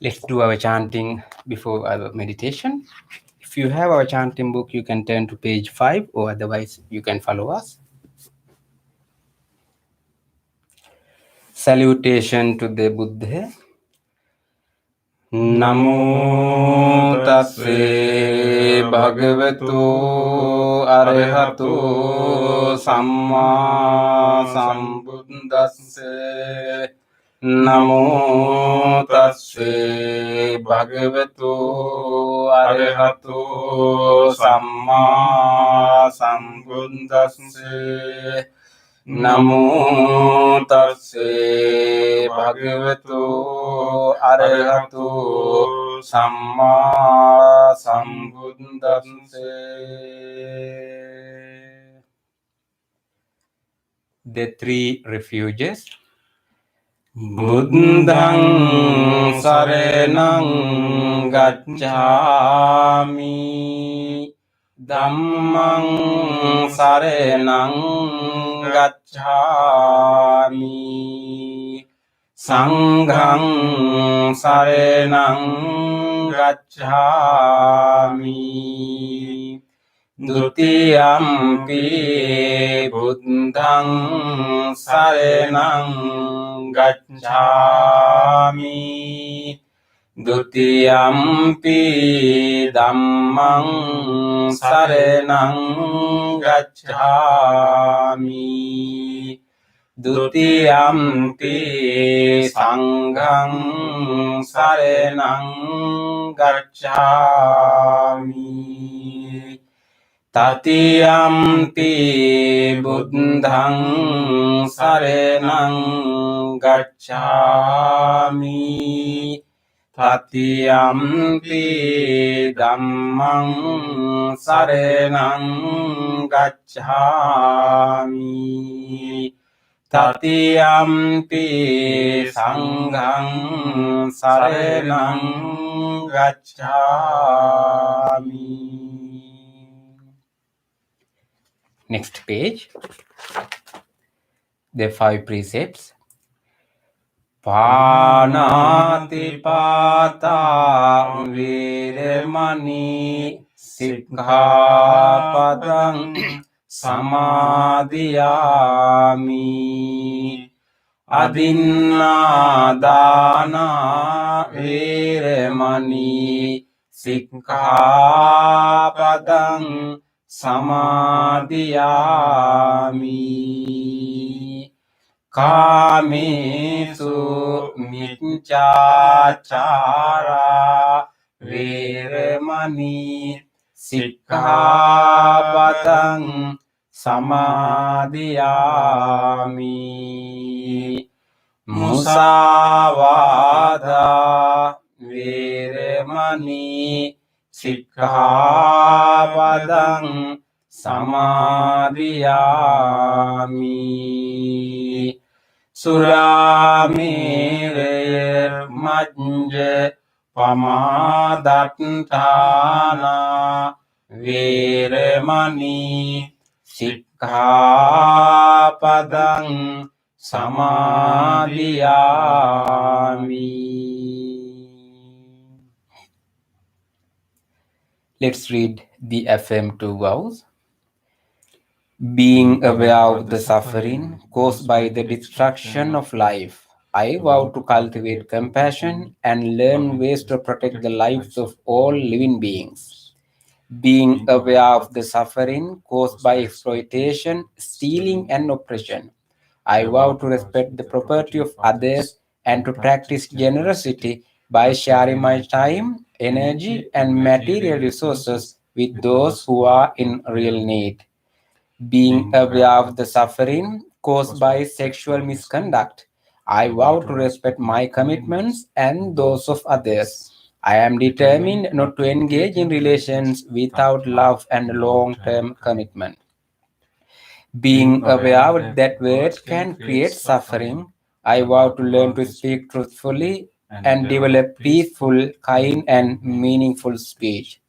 Let's do our chanting before our meditation. If you have our chanting book, you can turn to page 5, or otherwise you can follow us. Salutation to the Buddha. Namo tasse bhagavato arahato samma sambuddhasse. Namo tasse bhagavato arahato samma sambuddhasse. Namo tasse bhagavato arahato samma sambuddhasse. The three refuges. Buddhang saranang gacchami, Dhammang saranang gacchami, Sanghang saranang gacchami, Dutiyampi buddhang saranang gacchami, Dutiyampi dhammang saranang gacchami. Dutiyampi sanghang saranang gacchami. Tatiyampi buddhang saranang gacchami. Tatiyampi dhammang saranang gacchami. Tatiyampi sanghang saranang gacchami. Next page. The 5 precepts. Panatipata viremani sikkhapadang samadhiyami. Adinādāna viremani sikkhapadang samadhiyami. Kāmesu micchāchārā viremani sikkhapadang samadhiyami. Musāvādā viremani sikkhapadang samadhiyami. Surameraya majja pamadatthāna viremani sikkhapadang samadhiyami. Let's read the affirmative vows. Being aware of the suffering caused by the destruction of life, I vow to cultivate compassion and learn ways to protect the lives of all living beings. Being aware of the suffering caused by exploitation, stealing, and oppression, I vow to respect the property of others and to practice generosity by sharing my time, energy, and material resources with those who are in real need. Being aware of the suffering caused by sexual misconduct, I vow to respect my commitments and those of others. I am determined not to engage in relations without love and long-term commitment. Being aware that words can create suffering, I vow to learn to speak truthfully and develop peaceful, kind, and meaningful speech.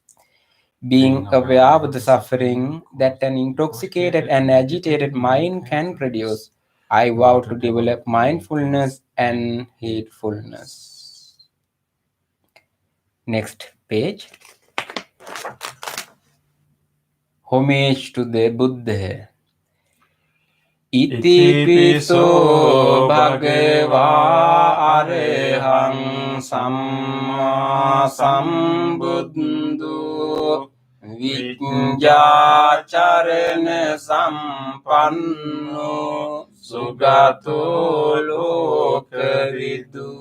Being aware of the suffering that an intoxicated and agitated mind can produce, I vow to develop mindfulness and heedfulness. Next page. Homage to the Buddha. Iti piso bhagavā arahang samma sambuddho vijñācarana sampanno sugato lokavidu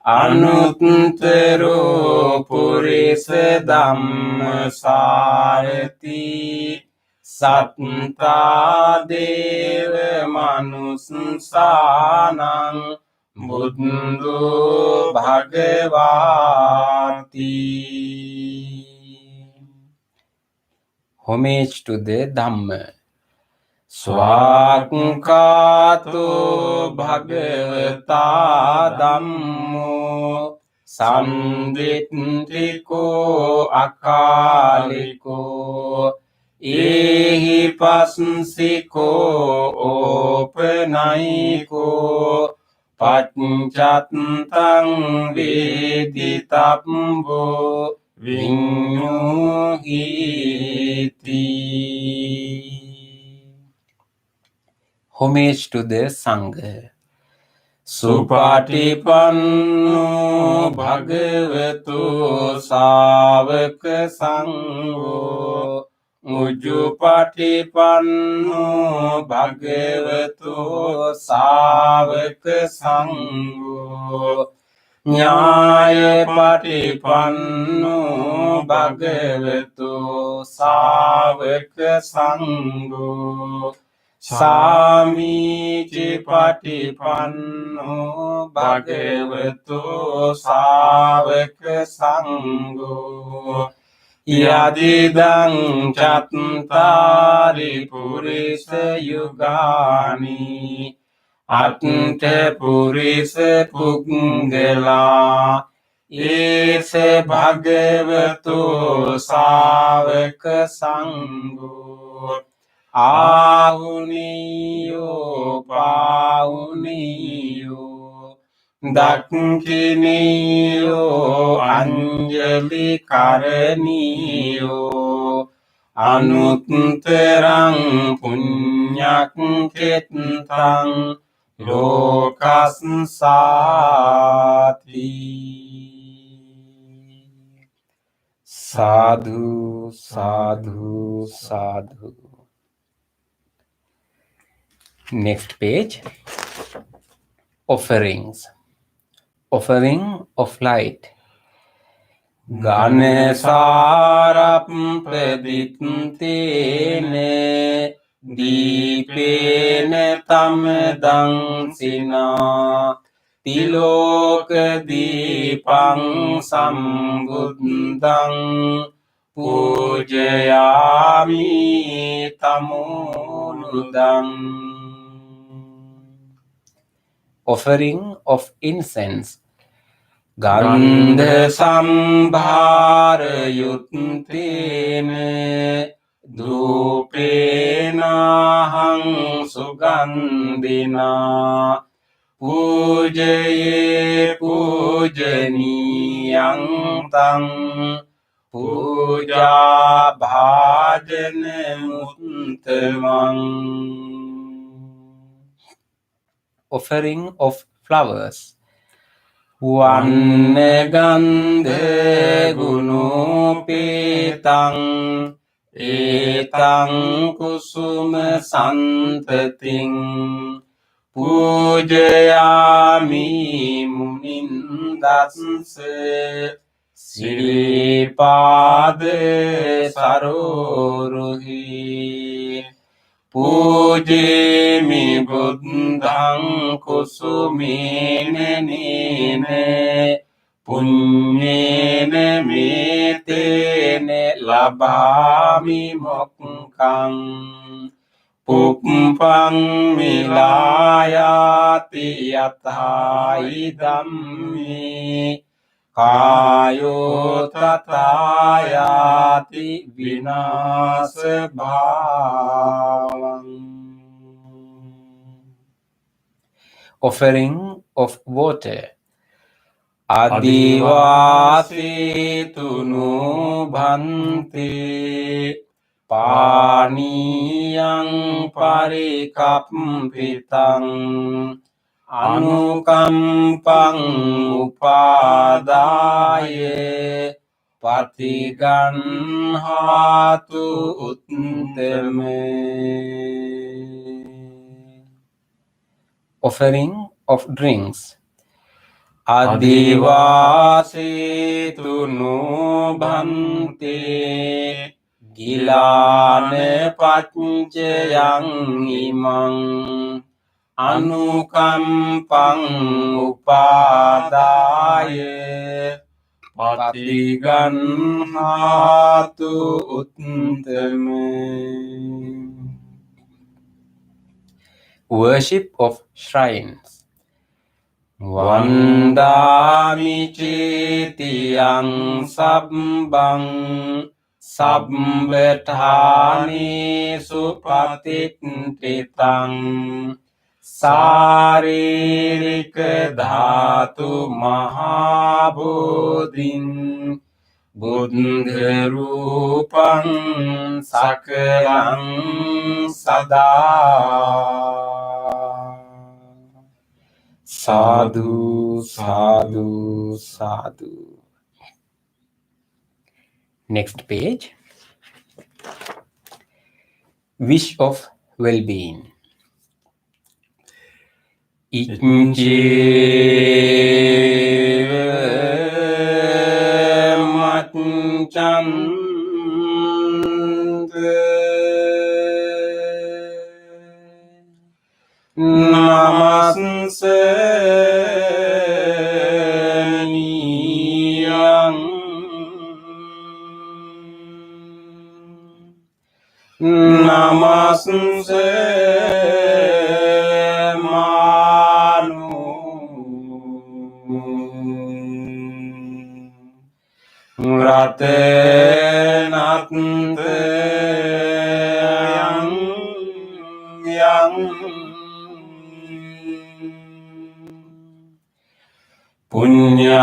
anuttaro purisa dhammasārati sattā deva manusānaṁ buddho bhagavāti. Homage to the Dhamma. Swākkāto bhagavata dhammo samdittiko akaliko ehi passiko opanayiko paccattam veditabbo viññuhiti. Homage to the Sangha. සුපටිපන්නෝ භගවතු සාවක සංඝෝ උජුපටිපන්නෝ භගවතු සාවක සංඝෝ ඥායපටිපන්නෝ භගවතු සාවක සංඝෝ සාමීචි පටිපන්නෝ භගවතු සාවක සංඝෝ යදිදං චත්තාරි පුරිස යුගානි අත්ථ පුරිස පුග්ගලා ඒස භගවතු සාවක සංඝෝ ආහුනියෝ පාහුනියෝ දක්ඛිනියෝ අංජලි කරණියෝ අනුත්තරං පුඤ්ඤක් කෙත්තං ලෝකස්සාති සාදු සාදු සාදු. Next page. Offerings. Offering of light. Ganesarappaditene Deepene tamedang sina Tiloka deepang sambuddhang Pujayami tamonudang. Offering of incense. Gandha sambhara yuttene dhupena hang sugandhina pujaye pujaniyang tang puja bhajana uttamang. Offering of flowers. Vanne gandhe gunopetang etang kusuma santating pujayami munindassa siripade saroruhi pujemi buddhang kusumene nene punyene metene labami mokkang puppang milayati yathai dhammi kayo tatayati vinasa bhavang. Offering of water. Adivasi tunu bhanti paniyang parikampitang anukampang upadaye patiganhatu uttame. Offering of drinks. Adivasi tunu bhanti gilane pacchayang imang anukampang upadaye patiganhatu uttame. Worship of shrines. Vandami cetiyang sabbang sabbethani supatittitang saririka dhatu mahabodhin buddha rupang sakalang sada. Sadhu, sadhu, sadhu. Next page. Wish of well-being. Iccheva matchanta namasse niyang namasse manu ratenate yang punyabi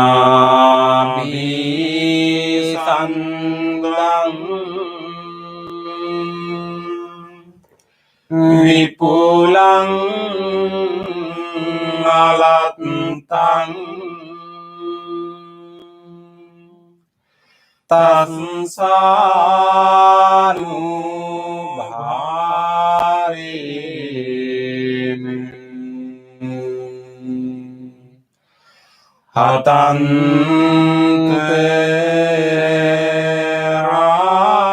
sandang vipulang alatang tansanu bharene hatante rayo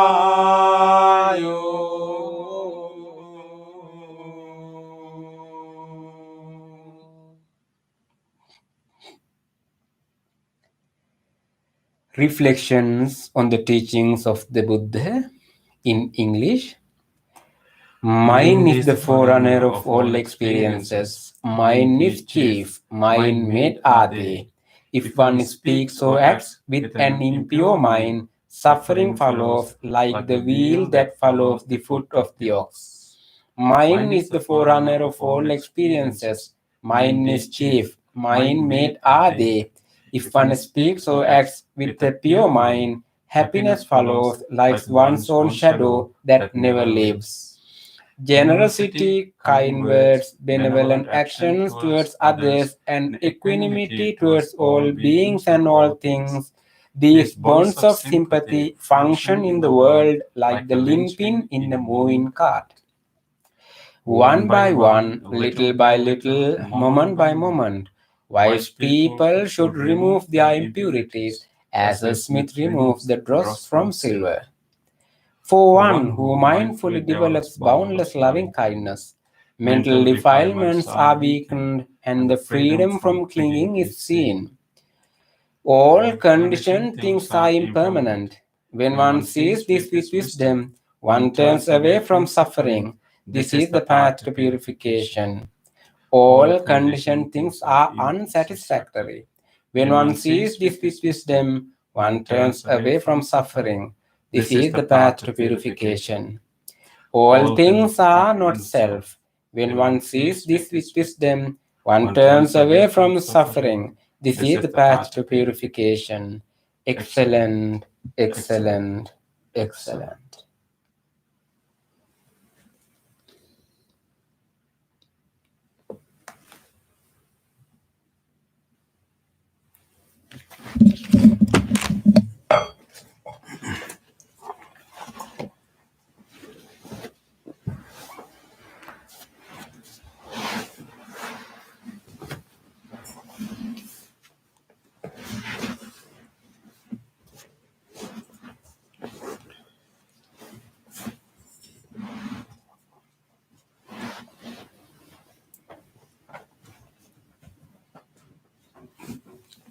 Reflections on the teachings of the Buddha in English. Mind is the forerunner of all experiences. Mind is chief. Mind made are they. If one speaks or acts with an impure mind, suffering follows like the wheel that follows the foot of the ox. Mind is the forerunner of all experiences. Mind is chief. Mind made are they. If one speaks or acts with a pure mind, happiness follows like one's own shadow that never leaves. Generosity, kind words, benevolent actions towards others, and equanimity towards all beings and all things. These bonds of sympathy function in the world like the linchpin in a moving cart. One by one, little by little, moment by moment, wise people should remove their impurities as a smith removes the dross from silver. For one who mindfully develops boundless loving kindness, mental defilements are weakened and the freedom from clinging is seen. All conditioned things are impermanent. When one sees this with wisdom, one turns away from suffering. This is the path to purification. All conditioned things are unsatisfactory. When one sees this with wisdom, one turns away from suffering. This is the path to purification. All things are not self. When one sees this with wisdom, one turns away from suffering. This is the path to purification. Excellent, excellent, excellent.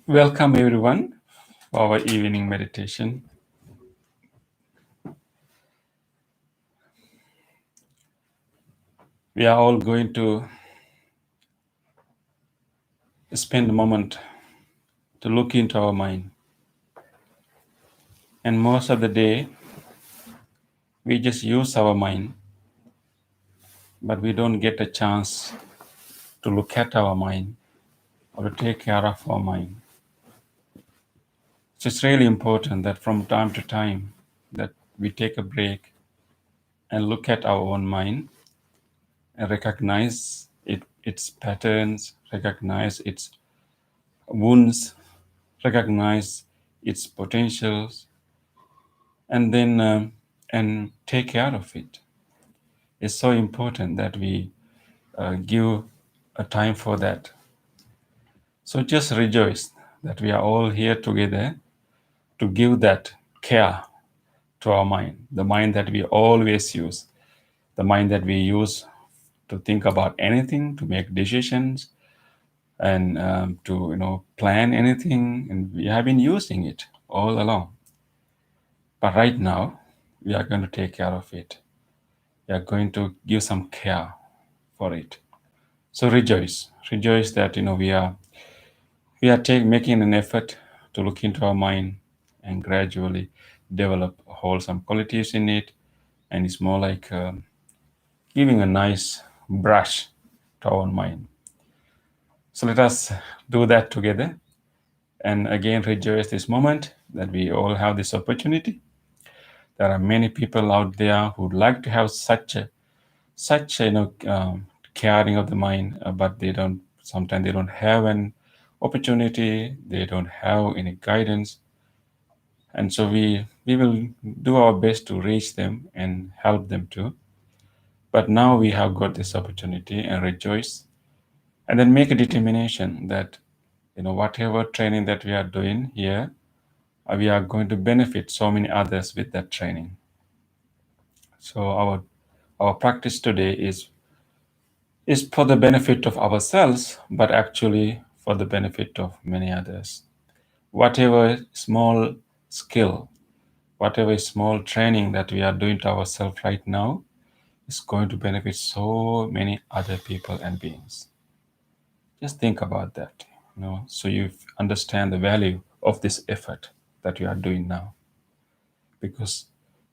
Welcome everyone for our evening meditation. We are all going to spend a moment to look into our mind. And most of the day, we just use our mind, but we don't get a chance to look at our mind or to take care of our mind. So it's really important that from time to time that we take a break and look at our own mind and recognize its patterns, recognize its wounds, recognize its potentials, and then and take care of it. It's so important that we give a time for that. So just rejoice that we are all here together to give that care to our mind, the mind that we always use, the mind that we use to think about anything, to make decisions, and to plan anything, and we have been using it all along. But right now, we are going to take care of it. We are going to give some care for it. So rejoice that we are making an effort to look into our mind and gradually develop wholesome qualities in it, and it's more like giving a nice brush to our mind. So let us do that together, and again rejoice this moment that we all have this opportunity. There are many people out there who would like to have such caring of the mind, but they don't. Sometimes they don't have an opportunity. They don't have any guidance, and so we will do our best to reach them and help them too. But now we have got this opportunity, and rejoice, and then make a determination that whatever training that we are doing here, we are going to benefit so many others with that training. So our practice today is for the benefit of ourselves, but actually for the benefit of many others. Whatever small skill, whatever small training that we are doing to ourselves right now is going to benefit so many other people and beings. Just think about that, so you understand the value of this effort that you are doing now, because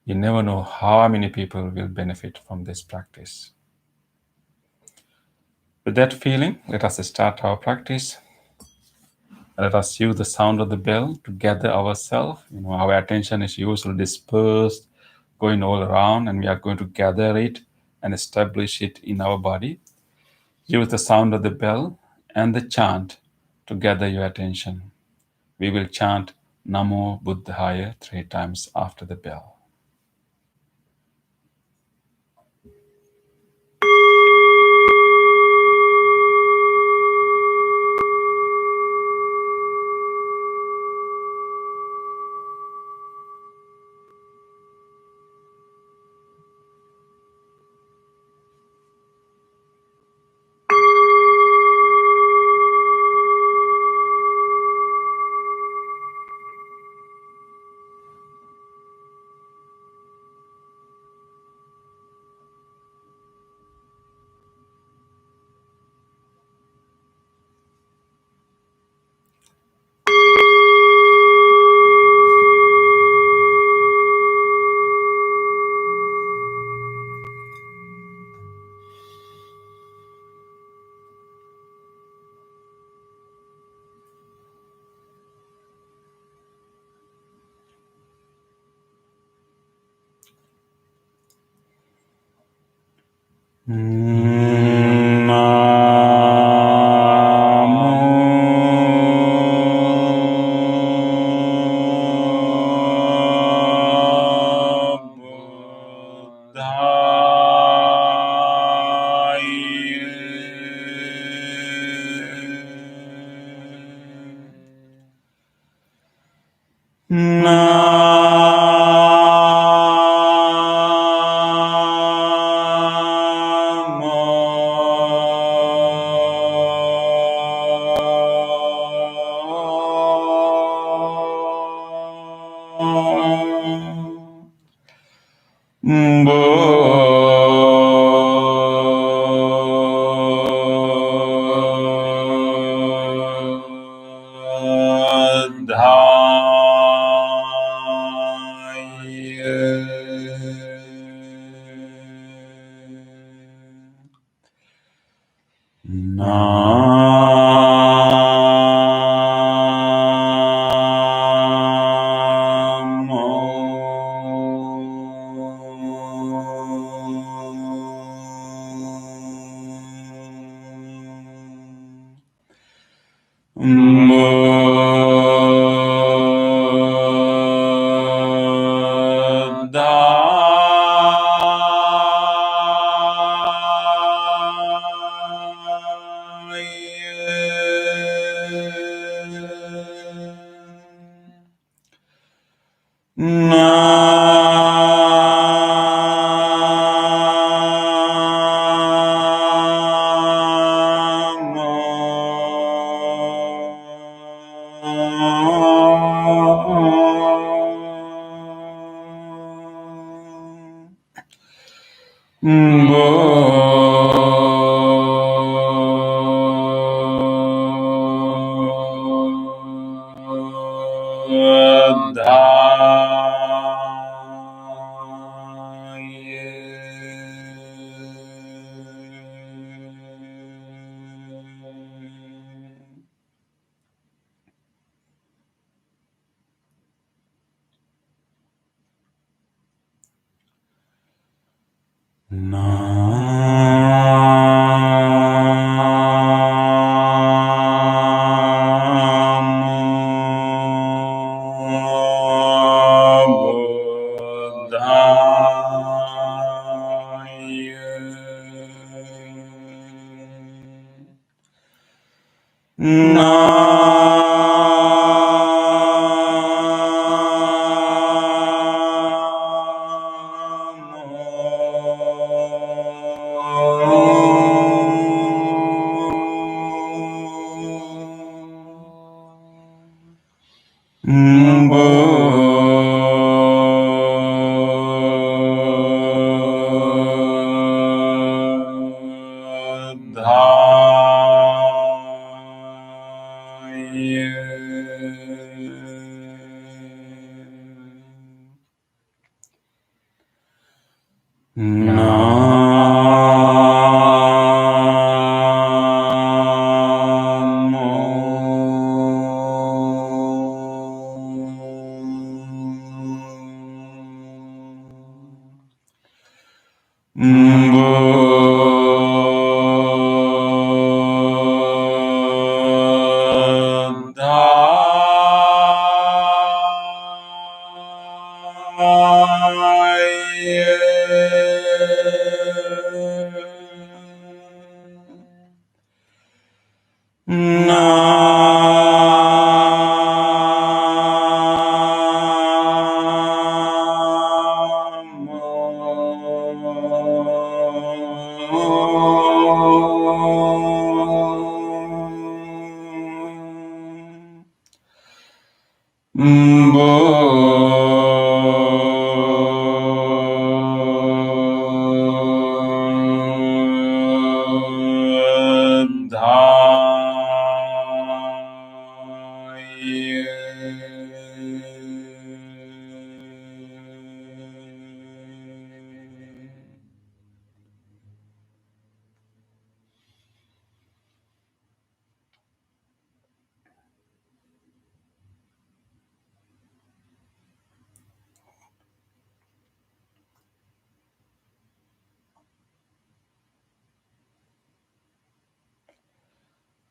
you never know how many people will benefit from this practice. With that feeling, let us start our practice. Let us use the sound of the bell to gather ourselves. Our attention is usually dispersed, going all around, and we are going to gather it and establish it in our body. Use the sound of the bell and the chant to gather your attention. We will chant Namo Buddhaya 3 times after the bell.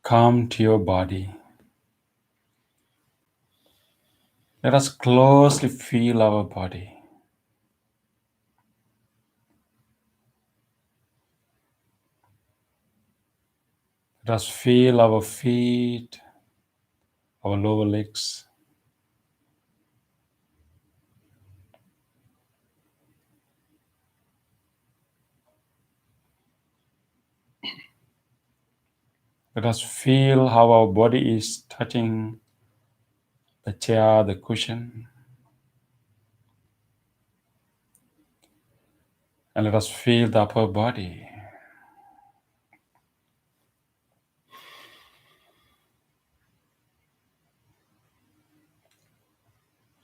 Come to your body. Let us closely feel our body. Let us feel our feet, our lower legs. Let us feel how our body is touching the chair, the cushion. And let us feel the upper body.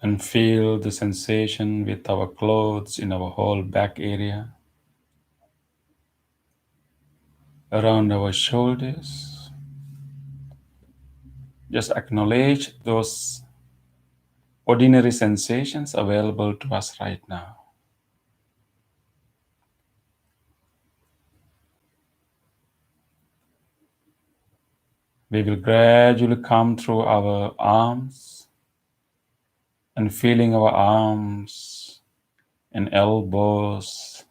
And feel the sensation with our clothes in our whole back area, around our shoulders. Just acknowledge those ordinary sensations available to us right now. We will gradually come through our arms and feeling our arms and elbows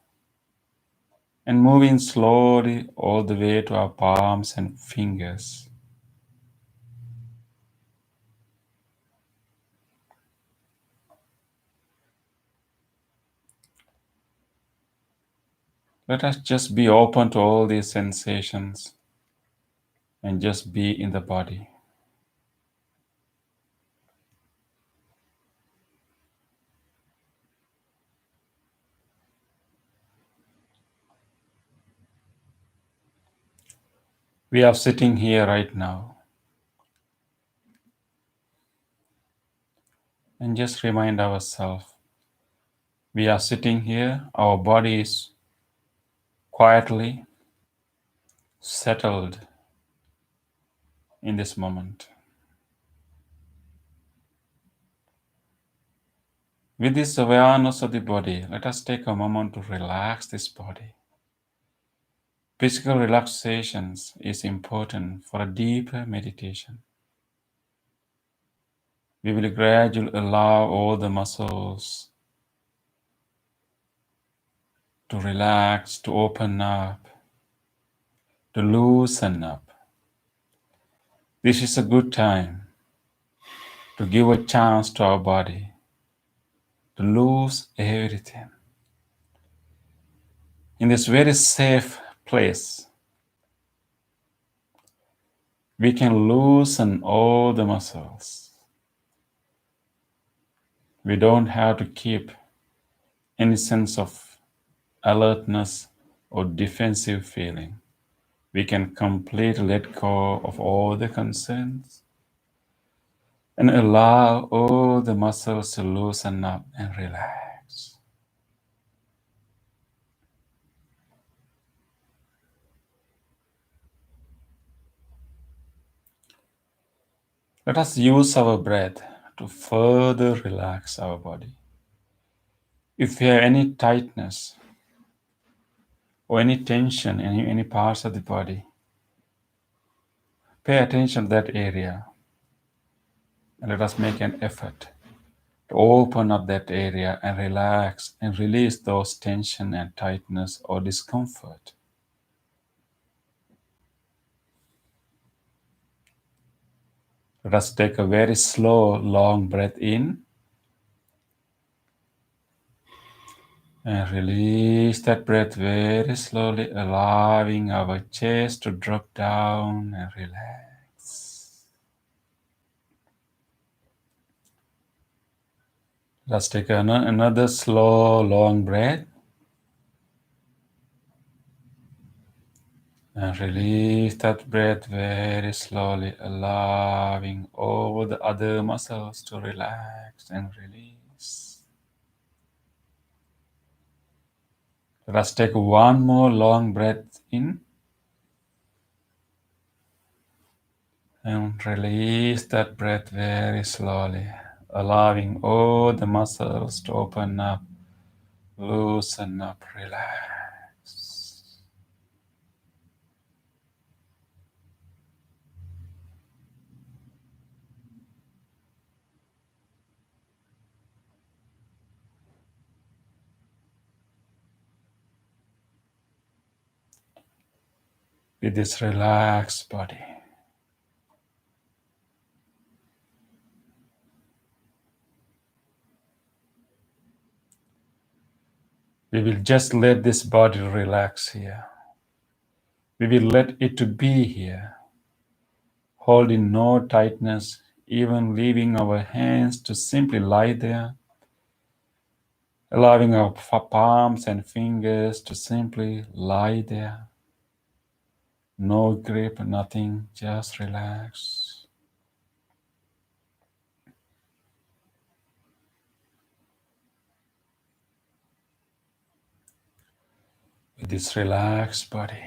and moving slowly all the way to our palms and fingers. Let us just be open to all these sensations and just be in the body. We are sitting here right now and just remind ourselves we are sitting here, our body is quietly settled in this moment. With this awareness of the body, let us take a moment to relax this body. Physical relaxation is important for a deeper meditation. We will gradually allow all the muscles to relax, to open up, to loosen up. This is a good time to give a chance to our body to lose everything. In this very safe place, we can loosen all the muscles. We don't have to keep any sense of alertness or defensive feeling. We can completely let go of all the concerns and allow all the muscles to loosen up and relax. Let us use our breath to further relax our body. If you have any tightness or any tension in any parts of the body, pay attention to that area and let us make an effort to open up that area and relax and release those tension and tightness or discomfort. Let us take a very slow, long breath in and release that breath very slowly, allowing our chest to drop down and relax. Let's take another slow, long breath and release that breath very slowly, allowing all the other muscles to relax and release. Let us take one more long breath in and release that breath very slowly, allowing all the muscles to open up, loosen up, relax. With this relaxed body, we will just let this body relax here. We will let it to be here, holding no tightness, even leaving our hands to simply lie there, allowing our palms and fingers to simply lie there. No grip, nothing, just relax. With this relaxed body,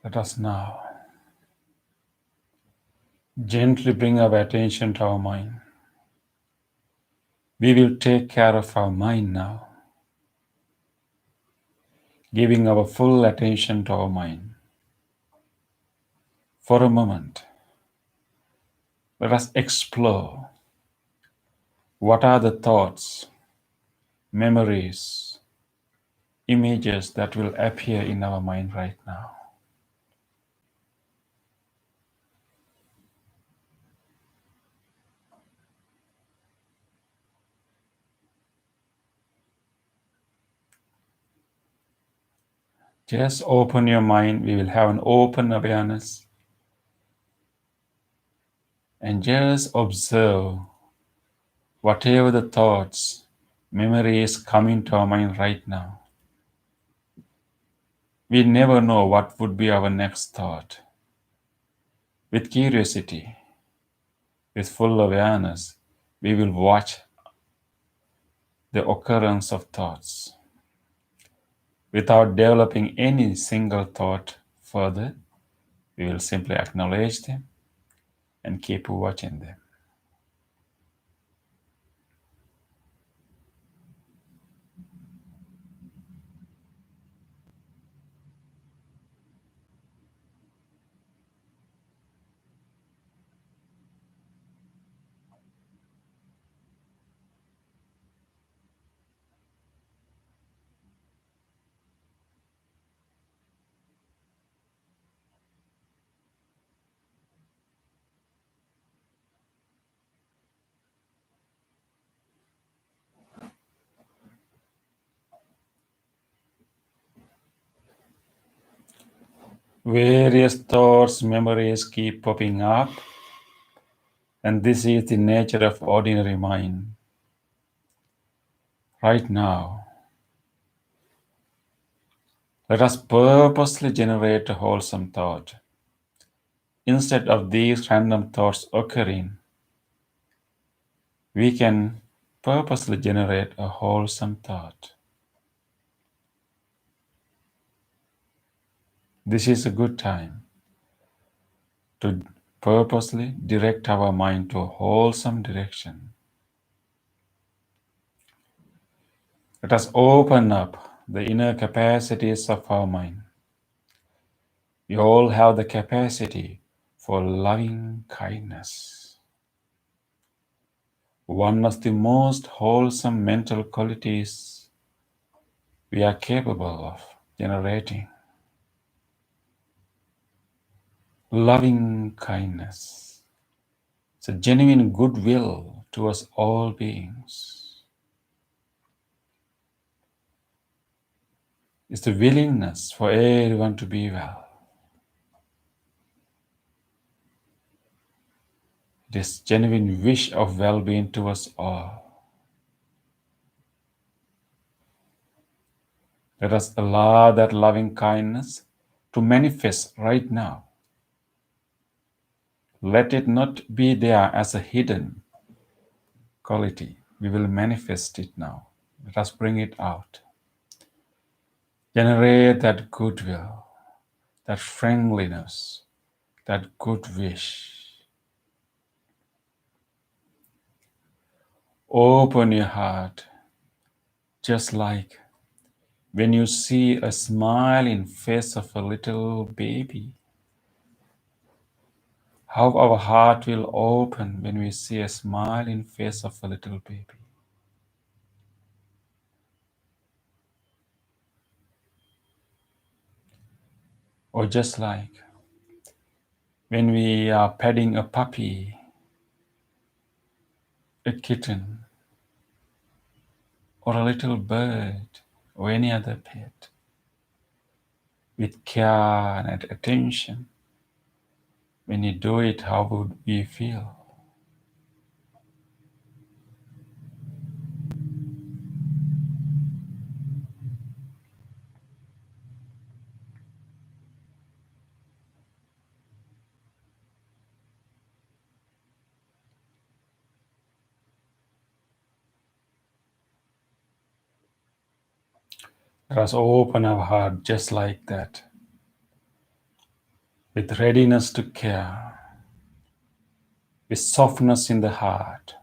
let us now gently bring our attention to our mind. We will take care of our mind now, giving our full attention to our mind. For a moment, let us explore what are the thoughts, memories, images that will appear in our mind right now. Just open your mind. We will have an open awareness and just observe whatever the thoughts, memories coming to our mind right now. We never know what would be our next thought. With curiosity, with full awareness, we will watch the occurrence of thoughts. Without developing any single thought further, we will simply acknowledge them and keep watching them. Various thoughts, memories keep popping up, and this is the nature of ordinary mind. Right now, let us purposely generate a wholesome thought. Instead of these random thoughts occurring, we can purposely generate a wholesome thought. This is a good time to purposely direct our mind to a wholesome direction. Let us open up the inner capacities of our mind. We all have the capacity for loving kindness, one of the most wholesome mental qualities we are capable of generating. Loving kindness. It's a genuine goodwill towards all beings. It's the willingness for everyone to be well. This genuine wish of well-being towards all. Let us allow that loving kindness to manifest right now. Let it not be there as a hidden quality. We will manifest it now. Let us bring it out. Generate that goodwill, that friendliness, that good wish. Open your heart, just like when you see a smiling face of a little baby. How our heart will open when we see a smiling face of a little baby. Or just like when we are petting a puppy, a kitten, or a little bird, or any other pet, with care and attention. When you do it, how would we feel? Let us open our heart just like that, with readiness to care, with softness in the heart,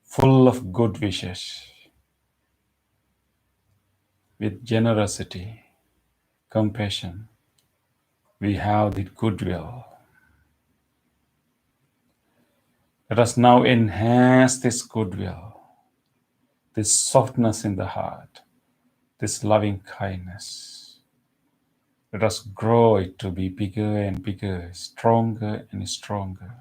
full of good wishes, with generosity, compassion. We have the goodwill. Let us now enhance this goodwill, this softness in the heart, this loving kindness. Let us grow it to be bigger and bigger, stronger and stronger.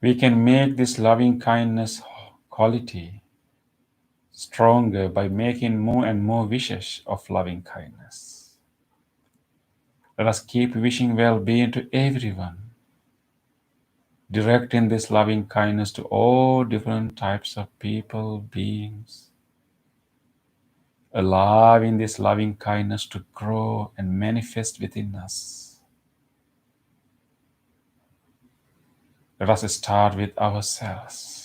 We can make this loving kindness quality stronger by making more and more wishes of loving kindness. Let us keep wishing well-being to everyone, directing this loving kindness to all different types of people, beings, allowing this loving kindness to grow and manifest within us. Let us start with ourselves.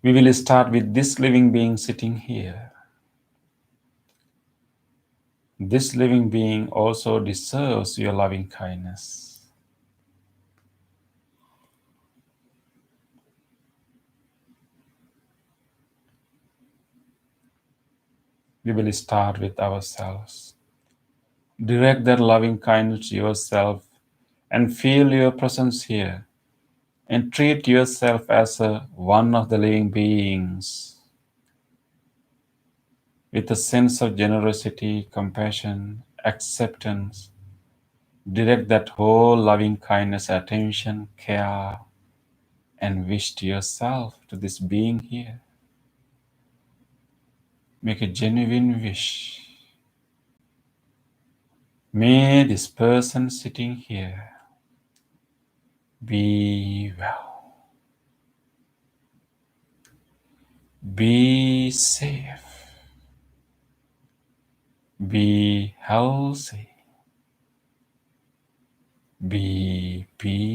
We will start with this living being sitting here. This living being also deserves your loving kindness. We will start with ourselves. Direct that loving kindness to yourself and feel your presence here. And treat yourself as one of the living beings with a sense of generosity, compassion, acceptance. Direct that whole loving kindness, attention, care, and wish to yourself, to this being here. Make a genuine wish. May this person sitting here be well, be safe, be healthy, be peaceful.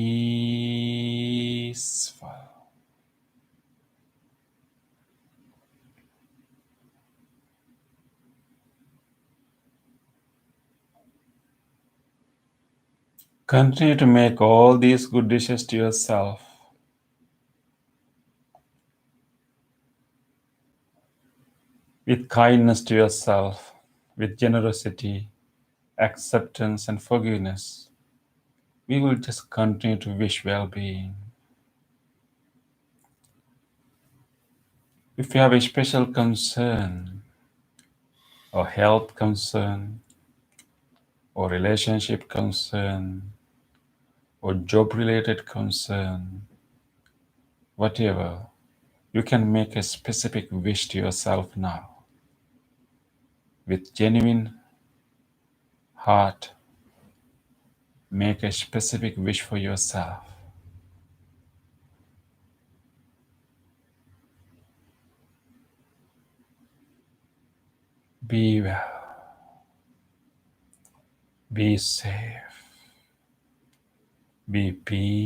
Continue to make all these good wishes to yourself. With kindness to yourself, with generosity, acceptance, and forgiveness. We will just continue to wish well-being. If you have a special concern, or health concern, or relationship concern, or job-related concern, whatever, you can make a specific wish to yourself now. With genuine heart, make a specific wish for yourself. Be well, be safe, be peaceful.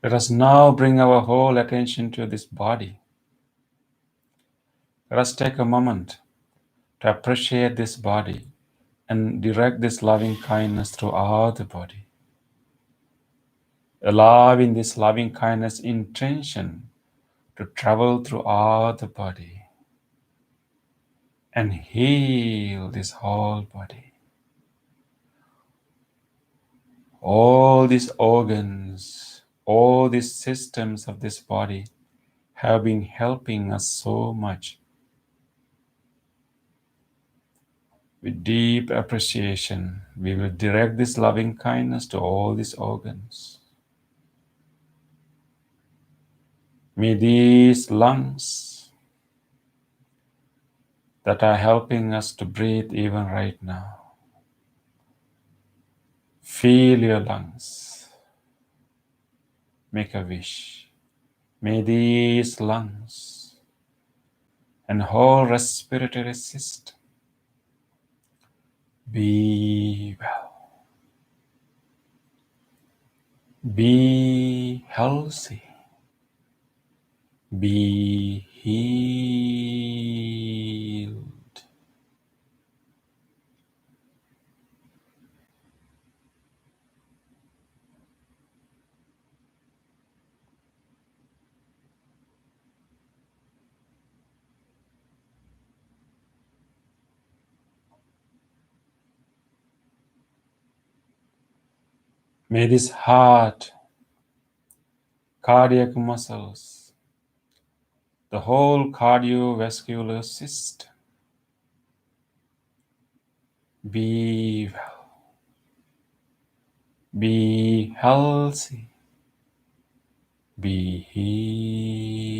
Let us now bring our whole attention to this body. Let us take a moment to appreciate this body and direct this loving kindness throughout the body. Allowing this loving kindness intention to travel throughout the body and heal this whole body. All these organs, all these systems of this body have been helping us so much. With deep appreciation, we will direct this loving kindness to all these organs. May these lungs that are helping us to breathe even right now, feel your lungs. Make a wish. May these lungs and whole respiratory system be well, be healthy, be healed. May this heart, cardiac muscles, the whole cardiovascular system be well, be healthy, be healed.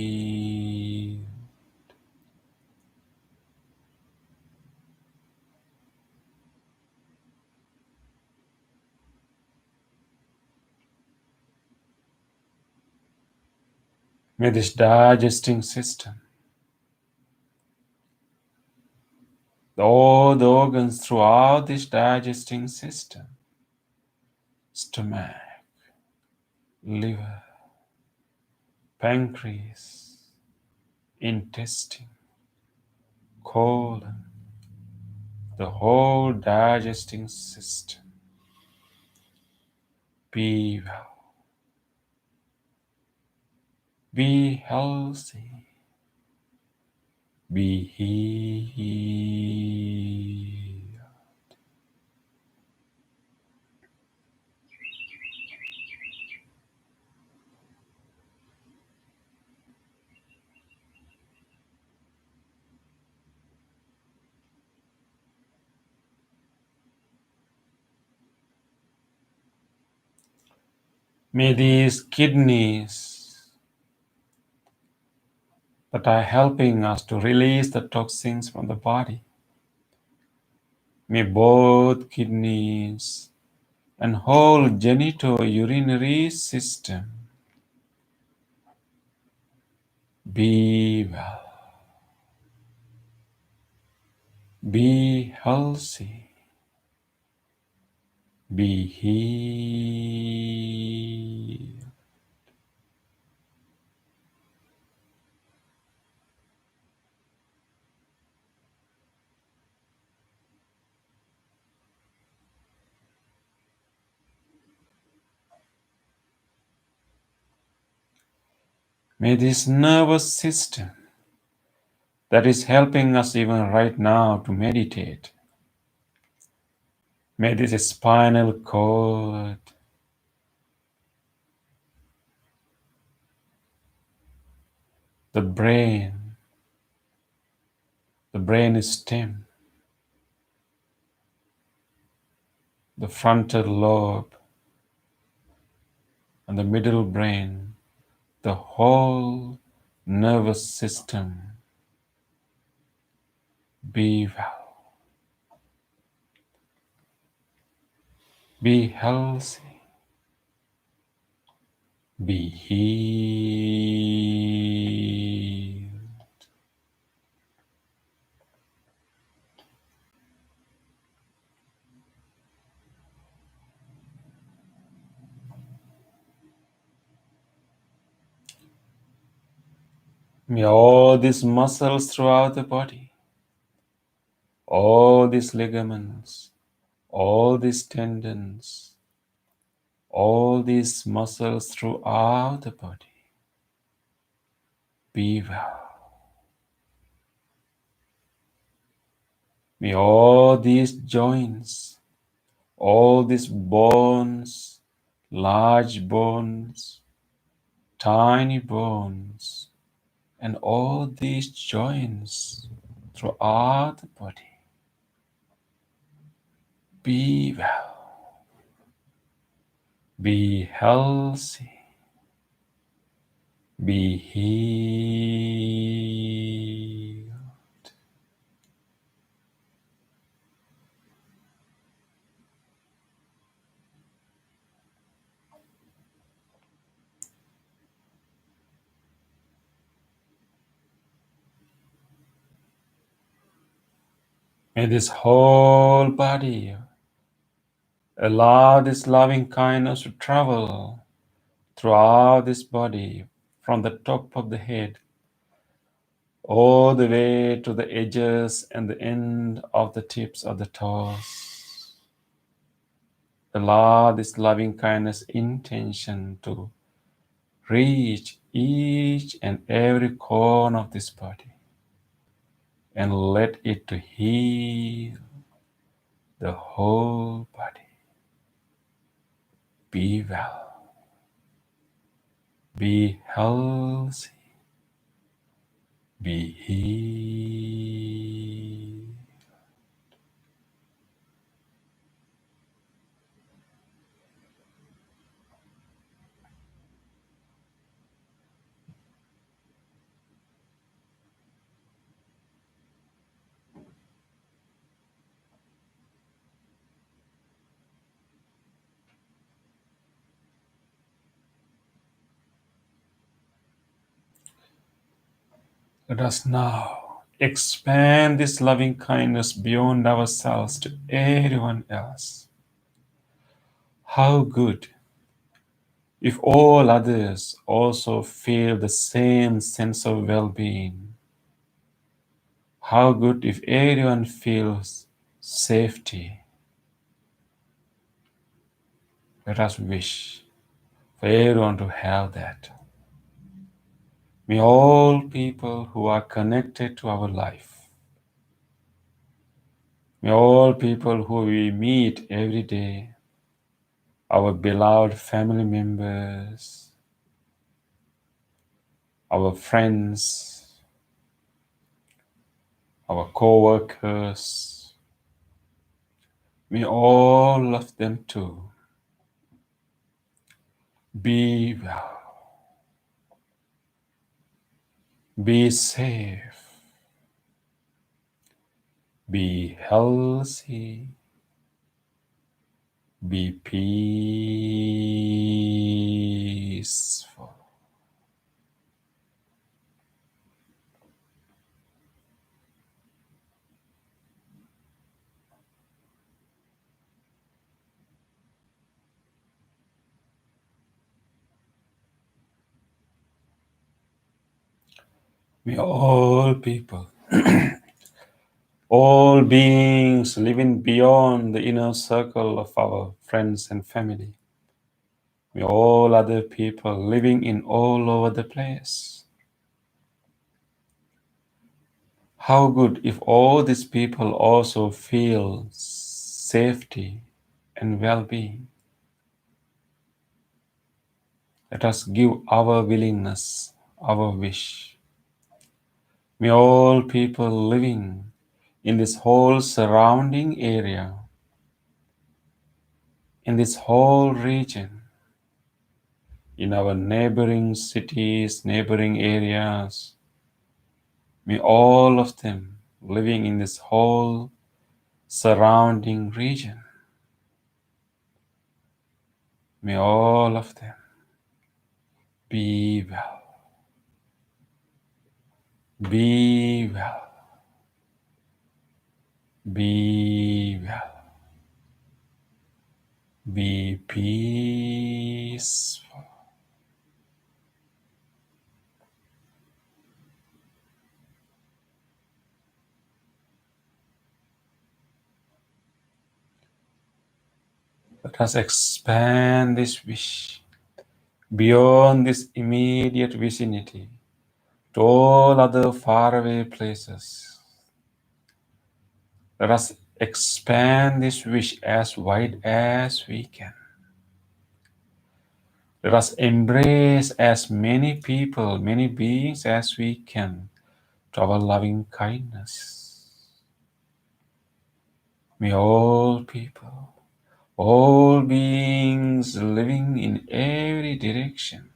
May this digesting system, all the organs throughout this digesting system, stomach, liver, pancreas, intestine, colon, the whole digesting system be well, be healthy, be healed. May these kidneys that are helping us to release the toxins from the body, may both kidneys and whole genitourinary system be well, be healthy, be healed. May this nervous system that is helping us even right now to meditate, may this spinal cord, the brain stem, the frontal lobe, and the middle brain, the whole nervous system be well, be healthy, be healed. May all these muscles throughout the body, all these ligaments, all these tendons, all these muscles throughout the body be well. May all these joints, all these bones, large bones, tiny bones, and all these joints throughout the body be well, be healthy, be healed. May this whole body allow this loving kindness to travel throughout this body from the top of the head all the way to the edges and the end of the tips of the toes. Allow this loving kindness intention to reach each and every corner of this body and let it to heal the whole body. Be well. Be healthy. Be healed. Let us now expand this loving kindness beyond ourselves to everyone else. How good if all others also feel the same sense of well being. How good if everyone feels safety. Let us wish for everyone to have that. May all people who are connected to our life, may all people who we meet every day, our beloved family members, our friends, our co-workers, may all of them too be well, be safe, be healthy, be peaceful. May all people, all beings living beyond the inner circle of our friends and family, may all other people living in all over the place. How good if all these people also feel safety and well-being. Let us give our willingness, our wish. May all people living in this whole surrounding area, in this whole region, in our neighboring cities, neighboring areas, may all of them living in this whole surrounding region, may all of them be well, be well, be well, be peaceful. Let us expand this wish beyond this immediate vicinity to all other faraway places. Let us expand this wish as wide as we can. Let us embrace as many people, many beings as we can to our loving kindness. May all people, all beings living in every direction,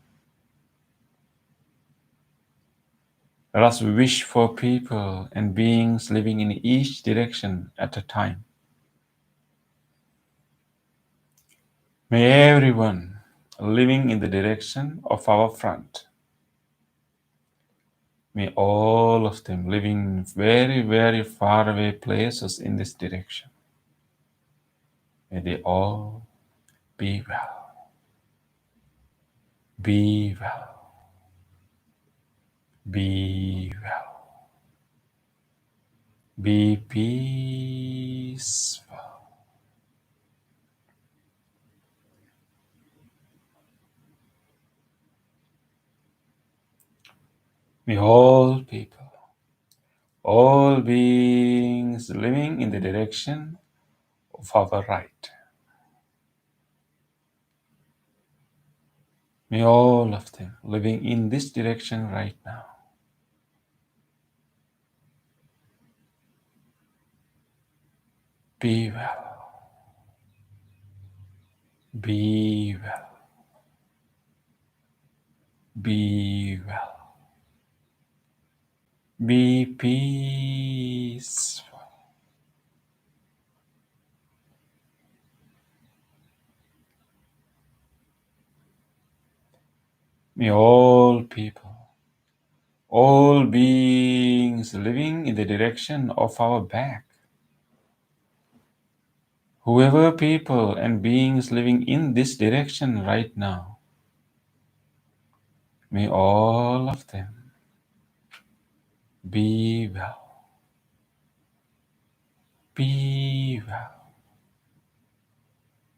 let us wish for people and beings living in each direction at a time. May everyone living in the direction of our front, may all of them living in very, very far away places in this direction, may they all be well, be well, be well, be peaceful. May all people, all beings living in the direction of our right, May all of them living in this direction right now be well, be well, be well, be peaceful. May all people, all beings living in the direction of our back, whoever people and beings living in this direction right now, may all of them be well, be well,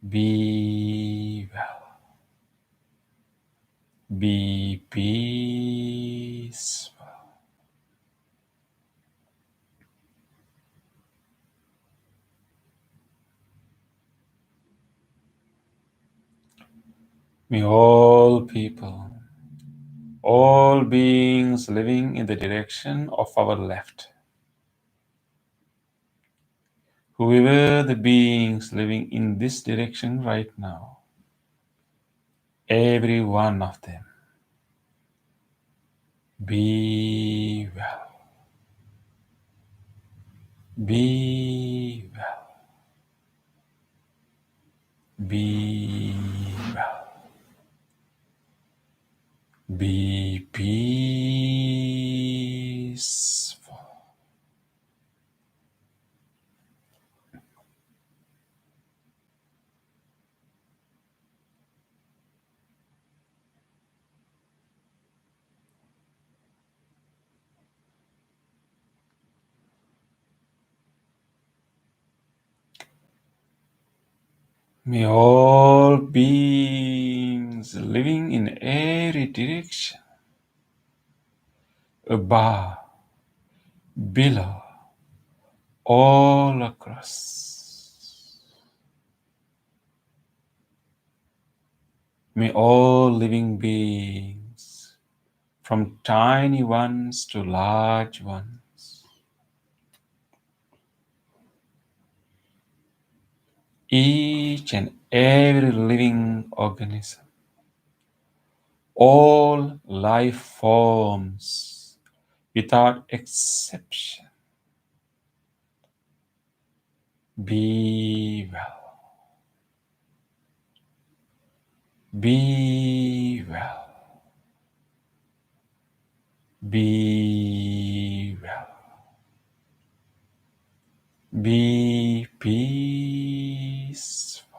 be well, be peaceful. May all people, all beings living in the direction of our left, whoever the beings living in this direction right now, every one of them, be well, be well, be well, be peaceful. May all beings living in every direction, above, below, all across, may all living beings, from tiny ones to large ones, each and every living organism, all life forms, without exception, be well, be well, be well, be peaceful,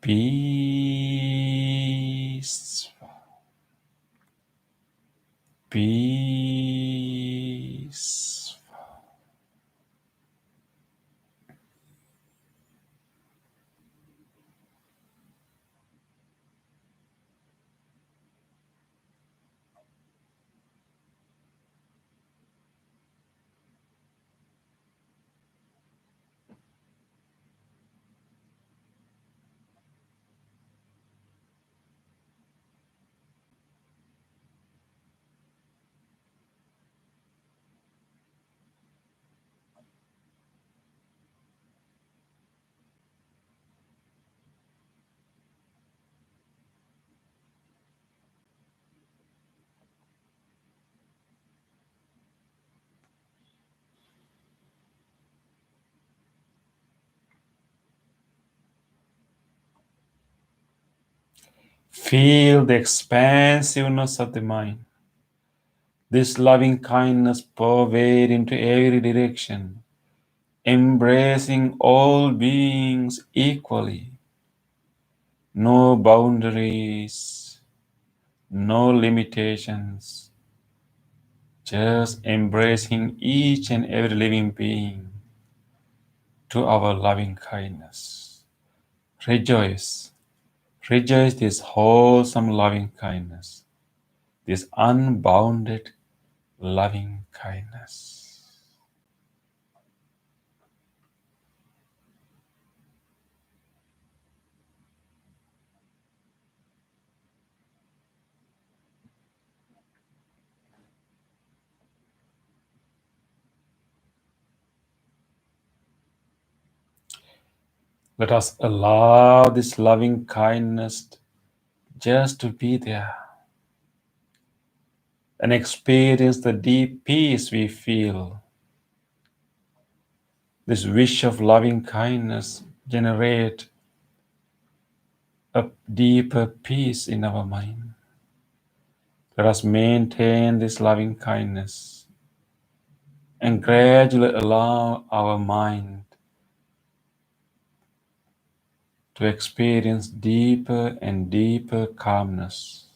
peaceful, peaceful. Feel the expansiveness of the mind. This loving kindness pervade into every direction, embracing all beings equally. No boundaries, no limitations, just embracing each and every living being to our loving kindness. Rejoice, rejoice this wholesome loving kindness, this unbounded loving kindness. Let us allow this loving kindness just to be there and experience the deep peace we feel. This wish of loving kindness generate a deeper peace in our mind. Let us maintain this loving kindness and gradually allow our mind to experience deeper and deeper calmness.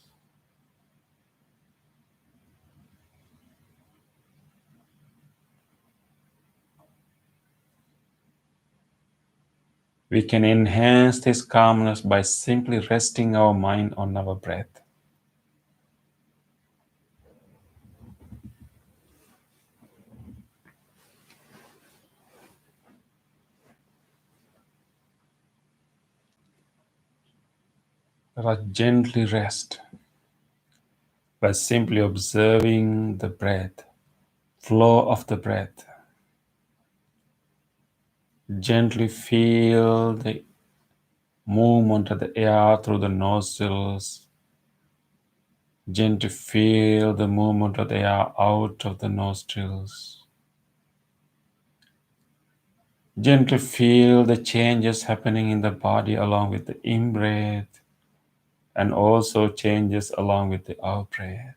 We can enhance this calmness by simply resting our mind on our breath. Let us gently rest by simply observing the breath, flow of the breath. Gently feel the movement of the air through the nostrils. Gently feel the movement of the air out of the nostrils. Gently feel the changes happening in the body along with the in-breath and also changes along with the out-breath.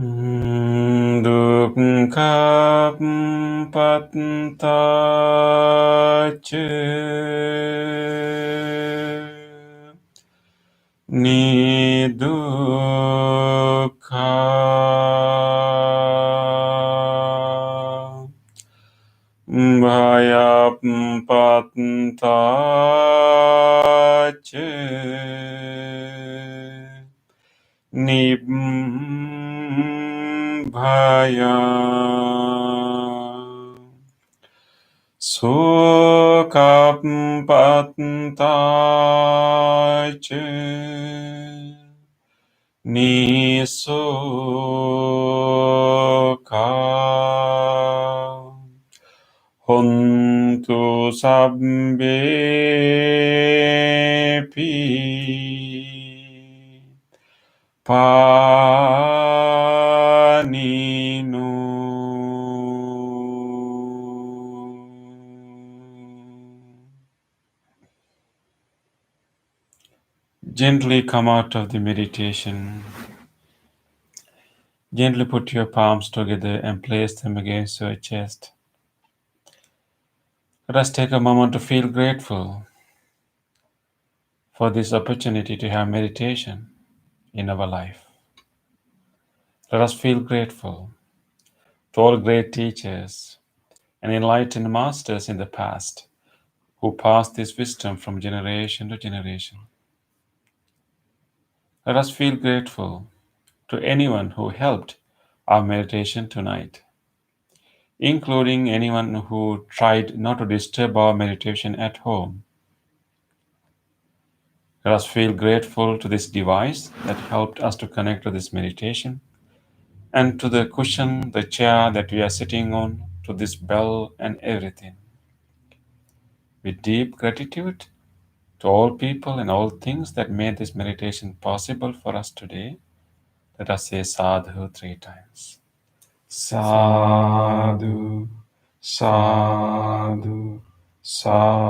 Dukkha pattaca nidukkha bhayapattaca nibbaya sukapattaca nisoka hontu sabbepi paninu. Gently come out of the meditation. Gently put your palms together and place them against your chest. Let us take a moment to feel grateful for this opportunity to have meditation in our life. Let us feel grateful to all great teachers and enlightened masters in the past who passed this wisdom from generation to generation. Let us feel grateful to anyone who helped our meditation tonight, including anyone who tried not to disturb our meditation at home. Let us feel grateful to this device that helped us to connect to this meditation, and to the cushion, the chair that we are sitting on, to this bell and everything. With deep gratitude to all people and all things that made this meditation possible for us today, let us say sadhu 3 times. Sadhu, sadhu, sadhu.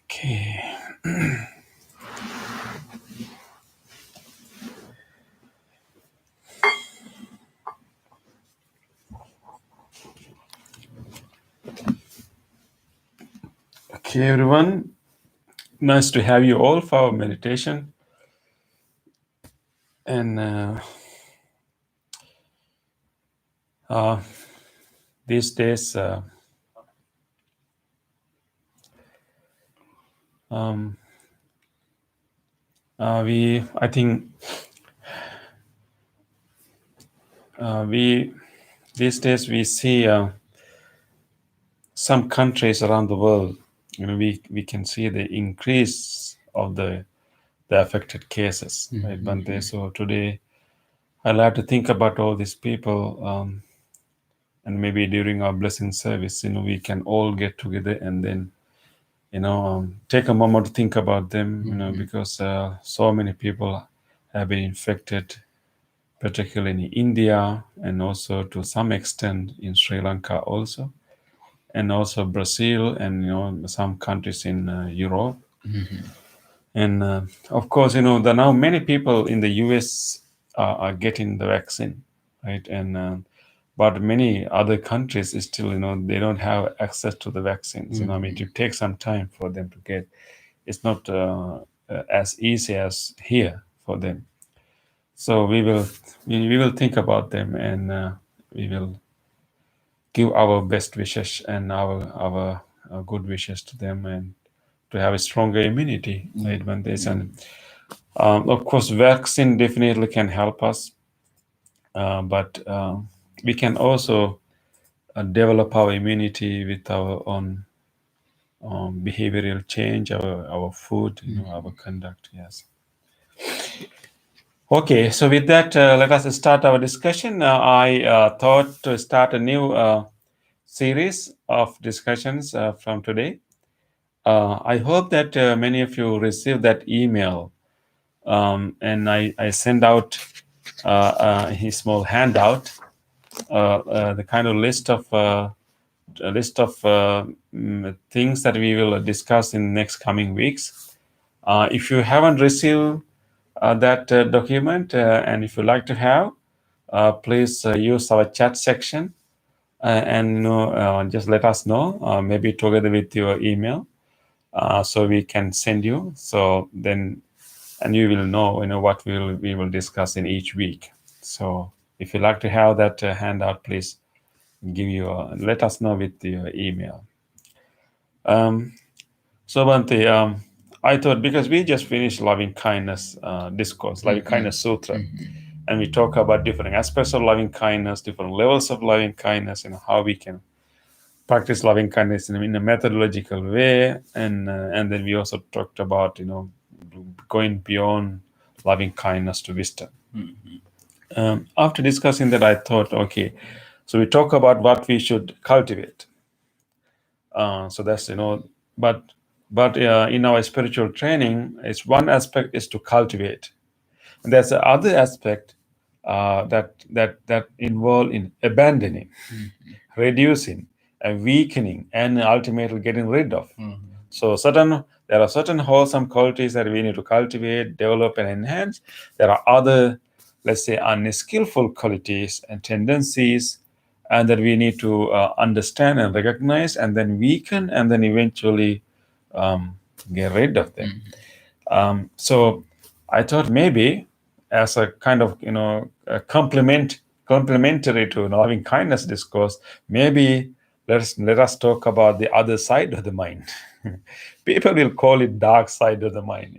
Okay. Okay, everyone. Nice to have you all for our meditation. And these days, I think these days we see some countries around the world. We can see the increase of the affected cases, right, Bante? So today, I like to think about all these people, and maybe during our blessing service, we can all get together and then, take a moment to think about them, because so many people have been infected, particularly in India and also to some extent in Sri Lanka also, and also Brazil and some countries in Europe. And of course, now many people in the US are getting the vaccine, right? And but many other countries is still, they don't have access to the vaccines. I mean, it takes some time for them to get. It's not as easy as here for them. So we will think about them, and we will give our best wishes and our good wishes to them, and to have a stronger immunity, right? When there's of course, vaccine definitely can help us, but we can also develop our immunity with our own behavioral change, our food, our conduct. Yes. Okay, so with that, let us start our discussion. I thought to start a new series of discussions from today. I hope that many of you received that email, and I send out his small handout, the kind of list of things that we will discuss in next coming weeks. If you haven't received that document, and if you like to have, please use our chat section, and just let us know, maybe together with your email, so we can send you. So then, and you will know, what we will discuss in each week. So if you like to have that handout, please let us know with your email. So Bante, I thought, because we just finished loving kindness discourse, loving kindness sutra, and we talk about different aspects of loving kindness, different levels of loving kindness, and how we can practice loving kindness in a methodological way, and then we also talked about going beyond loving kindness to wisdom. After discussing that, I thought, okay, so we talk about what we should cultivate. So that's but in our spiritual training, it's one aspect is to cultivate, and there's the other aspect that involve in abandoning, reducing, and weakening, and ultimately getting rid of. So there are certain wholesome qualities that we need to cultivate, develop, and enhance. There are other, let's say, unskillful qualities and tendencies, and that we need to understand and recognize, and then weaken, and then eventually get rid of them. So I thought maybe, as a kind of a complementary to loving kindness discourse, maybe let us talk about the other side of the mind. People will call it dark side of the mind,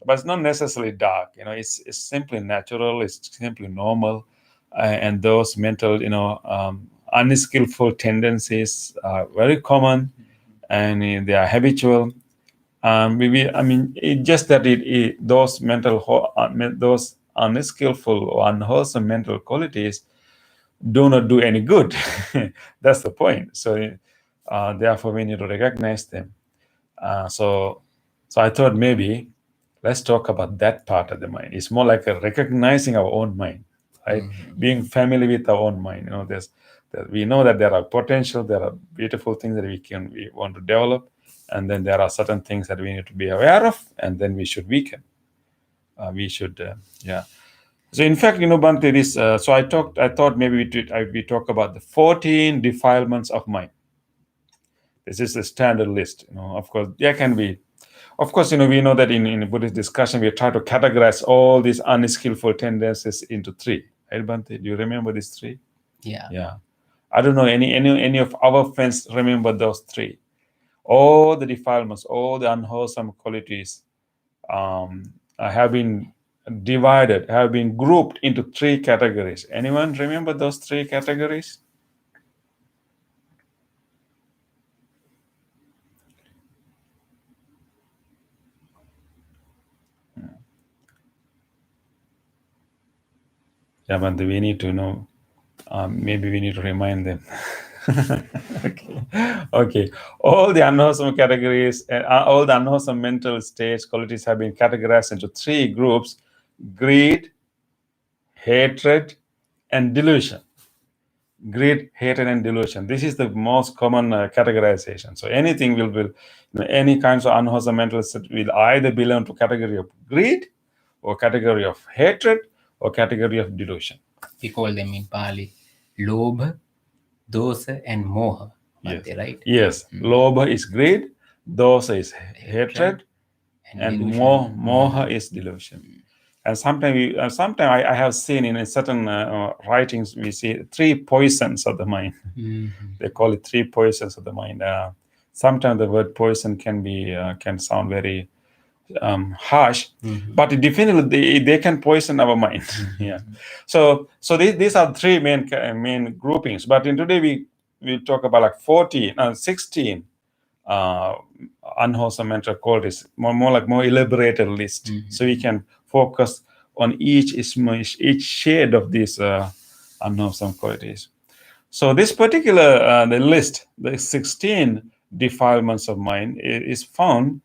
but it's not necessarily dark. It's simply natural. It's simply normal, and those mental, unskillful tendencies are very common, and they are habitual. I mean, just that those those unskillful or unwholesome mental qualities do not do any good. That's the point. So, therefore, we need to recognize them. So I thought maybe let's talk about that part of the mind. It's more like a recognizing our own mind, right? Being familiar with our own mind. We know that there are potential, there are beautiful things that we want to develop, and then there are certain things that we need to be aware of, and then we should weaken. Yeah. So in fact, Bhante, this. So I thought maybe we talk about the 14 defilements of mind. This is the standard list. Of course, there can be. Of course, we know that in Buddhist discussion, we try to categorize all these unskillful tendencies into three. Right, Bhante? Do you remember these three? Yeah. Yeah. I don't know any of our friends remember those three. All the defilements, all the unwholesome qualities, have been divided, have been grouped into three categories. Anyone remember those three categories? Yeah, but we need to know. Maybe we need to remind them. Okay. All the unwholesome categories, all the unwholesome mental states, qualities have been categorized into three groups: greed, hatred, and delusion. Greed, hatred, and delusion. This is the most common categorization. So anything any kinds of unwholesome mental state will either belong to category of greed, or category of hatred, or category of delusion. We call them in Pali Lobha, Dosa, and Moha. Yes. Right? Yes. Lobha is greed, dosa is hatred, and moha is delusion. And sometimes I have seen in certain writings, we see three poisons of the mind. They call it three poisons of the mind. Sometimes the word poison can sound very harsh, but definitely they can poison our mind. Yeah. So these are three main groupings. But in today we talk about like 16 unwholesome mental qualities, more elaborated list. So we can focus on each shade of these unwholesome qualities. So this particular the list, the 16 defilements of mind, is found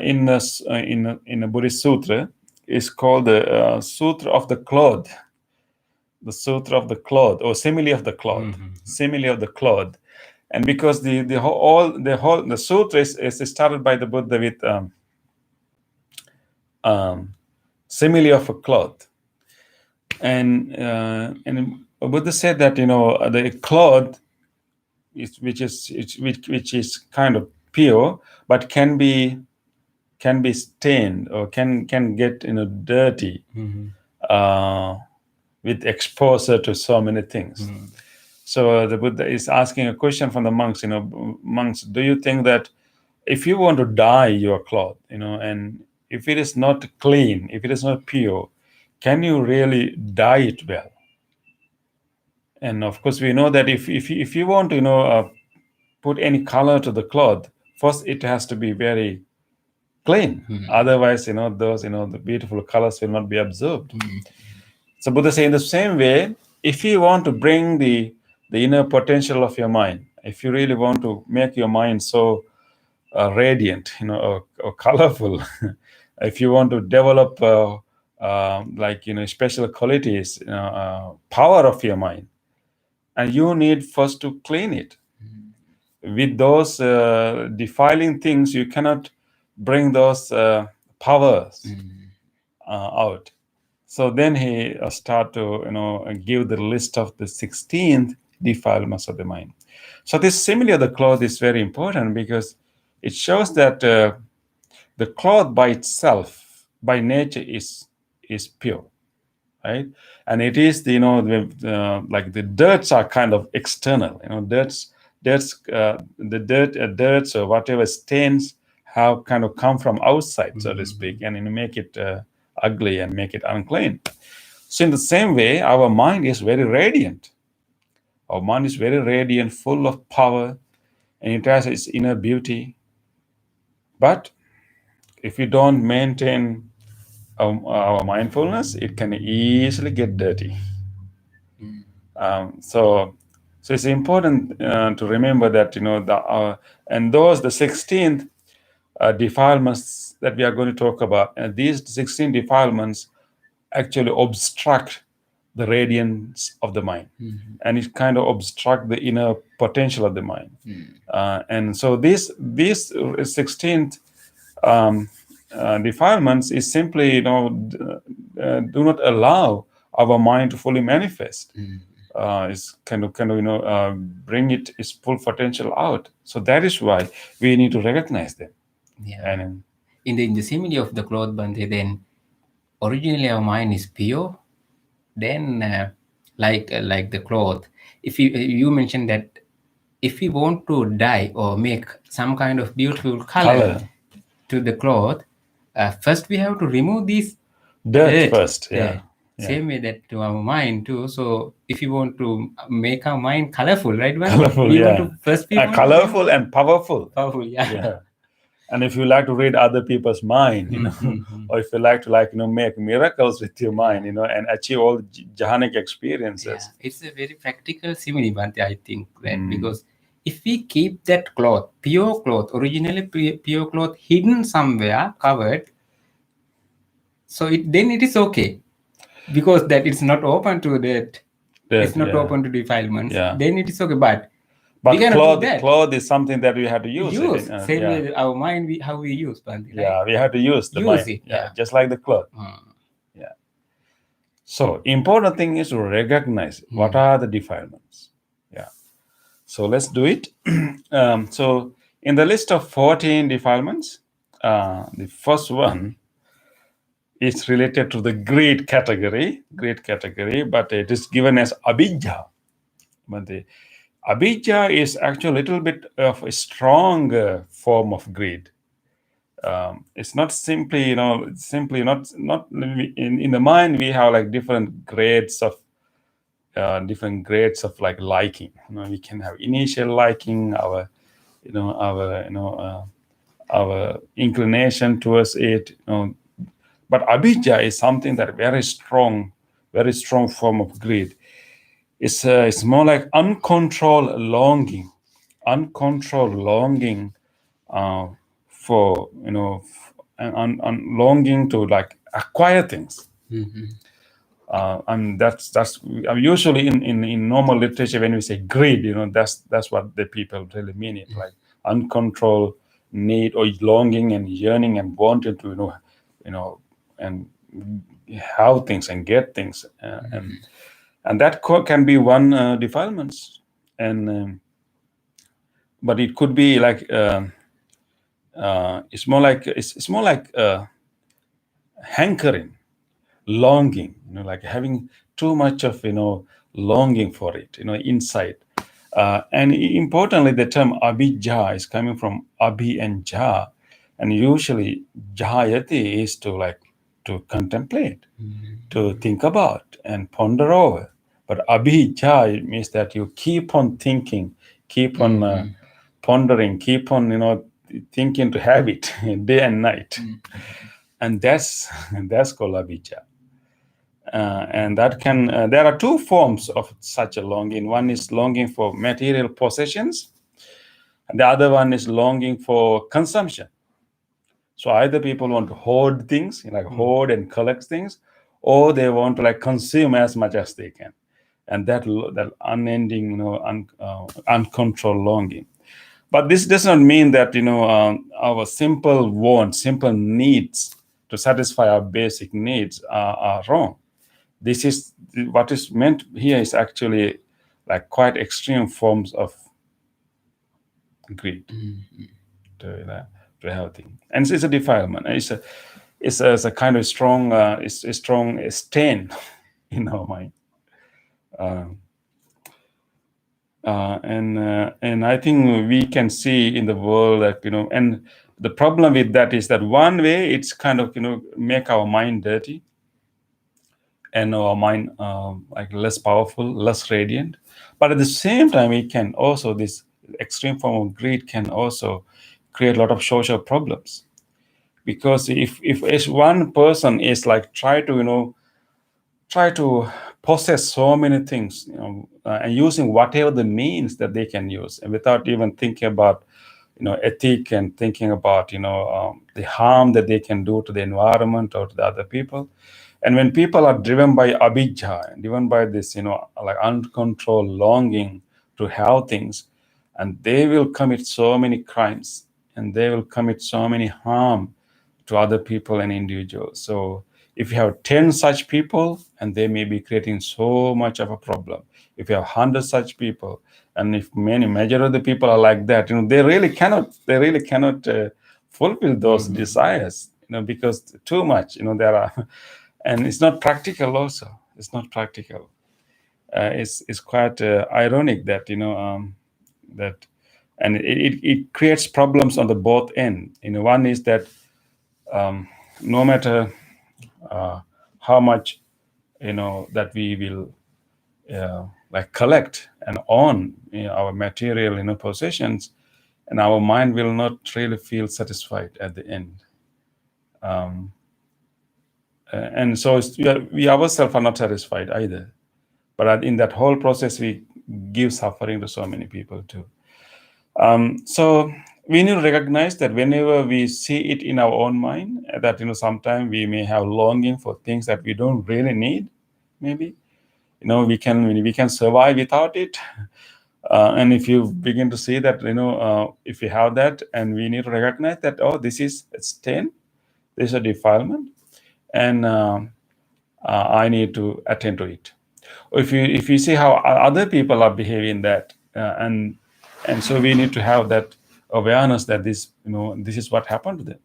in a Buddhist sutra. is called the Sutra of the Cloth, the Sutra of the Cloth, or simile of the cloth, simile of the cloth. And because the sutra is started by the Buddha with simile of a cloth, and Buddha said that the cloth which is kind of pure, but can be stained or can get dirty with exposure to so many things. So the Buddha is asking a question from the monks. Monks, do you think that if you want to dye your cloth, and if it is not clean, if it is not pure, can you really dye it well? And of course, we know that if you want to put any color to the cloth, first it has to be very clean. Otherwise, those the beautiful colors will not be absorbed. So Buddha say in the same way, if you want to bring the inner potential of your mind, if you really want to make your mind so radiant, or colorful, if you want to develop special qualities, power of your mind, and you need first to clean it. With those defiling things, you cannot bring those powers out. So then he start to give the list of the 16th defilements of the mind. So this simile of the cloth is very important because it shows that the cloth by itself, by nature, is pure, right? And it is like the dirts are kind of external. Dirts or whatever stains have kind of come from outside, so to speak, and make it ugly and make it unclean. So in the same way, our mind is very radiant. Our mind is very radiant, full of power, and it has its inner beauty. But if we don't maintain our mindfulness, it can easily get dirty. So it's important to remember that and the 16th defilements that we are going to talk about, and these 16 defilements actually obstruct the radiance of the mind, and it kind of obstruct the inner potential of the mind. And so these 16th defilements is simply do not allow our mind to fully manifest. It's kind of bring its full potential out. So that is why we need to recognize them. And in the simile of the cloth, Bante, then originally our mind is pure. Then like the cloth, if you mentioned that if we want to dye or make some kind of beautiful color to the cloth, first we have to remove this dirt first. Yeah. Same way that to our mind too. So if you want to make our mind colorful, right? Colorful, we yeah. want to first colorful and powerful. Powerful, yeah. And if you like to read other people's mind, or if you like to make miracles with your mind, and achieve all jhanic experiences. Yeah. It's a very practical simile, Bante, I think that because if we keep that cloth, pure cloth, originally pure cloth hidden somewhere, covered, so then it is okay. Because that it's not open to that, it's not open to defilements, then it is okay. But cloth is something that we have to use. Same way our mind, how we use, Bante, right? Yeah, we have to use the mind. It, just like the cloth. Yeah. So important thing is to recognize what are the defilements. Yeah. So let's do it. So in the list of 14 defilements, the first one is related to the greed category, but it is given as abhijja. But the abhijja is actually a little bit of a strong form of greed. It's not simply, not in the mind. We have like different grades of like liking. We can have initial liking, our inclination towards it. But abhijja is something that very strong form of greed. It's more like uncontrolled longing for longing to like acquire things. And that's usually in normal literature when we say greed, that's what the people really mean it, like uncontrolled need or longing and yearning and wanting to and have things and get things, and that can be one defilements, and but it could be like it's more like hankering, longing, like having too much of longing for it, inside. And importantly, the term abhijja is coming from abhi and ja, and usually jayati is to like to contemplate, to think about and ponder over. But abhijja means that you keep on thinking, keep on pondering, keep on thinking to have it day and night, and that's called abhijja. And that can there are two forms of such a longing. One is longing for material possessions, and the other one is longing for consumption. So either people want to hoard things, like hoard and collect things, or they want to like consume as much as they can, and that unending, uncontrolled longing. But this does not mean that our simple wants, simple needs to satisfy our basic needs are wrong. This is what is meant here is actually like quite extreme forms of greed, to have things, and it's a defilement. It's a kind of strong it's a strong stain in our mind. And I think we can see in the world that and the problem with that is that one way it's kind of make our mind dirty, and our mind like less powerful, less radiant. But at the same time, it can also, this extreme form of greed can also create a lot of social problems, because if one person is like try to possess so many things, and using whatever the means that they can use, and without even thinking about ethic and thinking about the harm that they can do to the environment or to the other people. And when people are driven by abhijja, driven by this like uncontrolled longing to have things, and they will commit so many crimes, and they will commit so many harm to other people and individuals. So if you have 10 such people, and they may be creating so much of a problem. If you have 100 such people, and if majority of the people are like that, they really cannot fulfill those desires, because too much, there are, and it's not practical. Also, it's not practical. It's quite ironic that that, and it creates problems on the both end. One is that no matter how much that we will like collect and own our material possessions, and our mind will not really feel satisfied at the end. And so we ourselves are not satisfied either. But in that whole process, we give suffering to so many people too. So we need to recognize that whenever we see it in our own mind, that sometimes we may have longing for things that we don't really need. Maybe we can survive without it. And if you begin to see that if we have that, and we need to recognize that, oh, this is a stain, this is a defilement, and I need to attend to it. Or if you see how other people are behaving that, and so we need to have that awareness that this is what happened to them.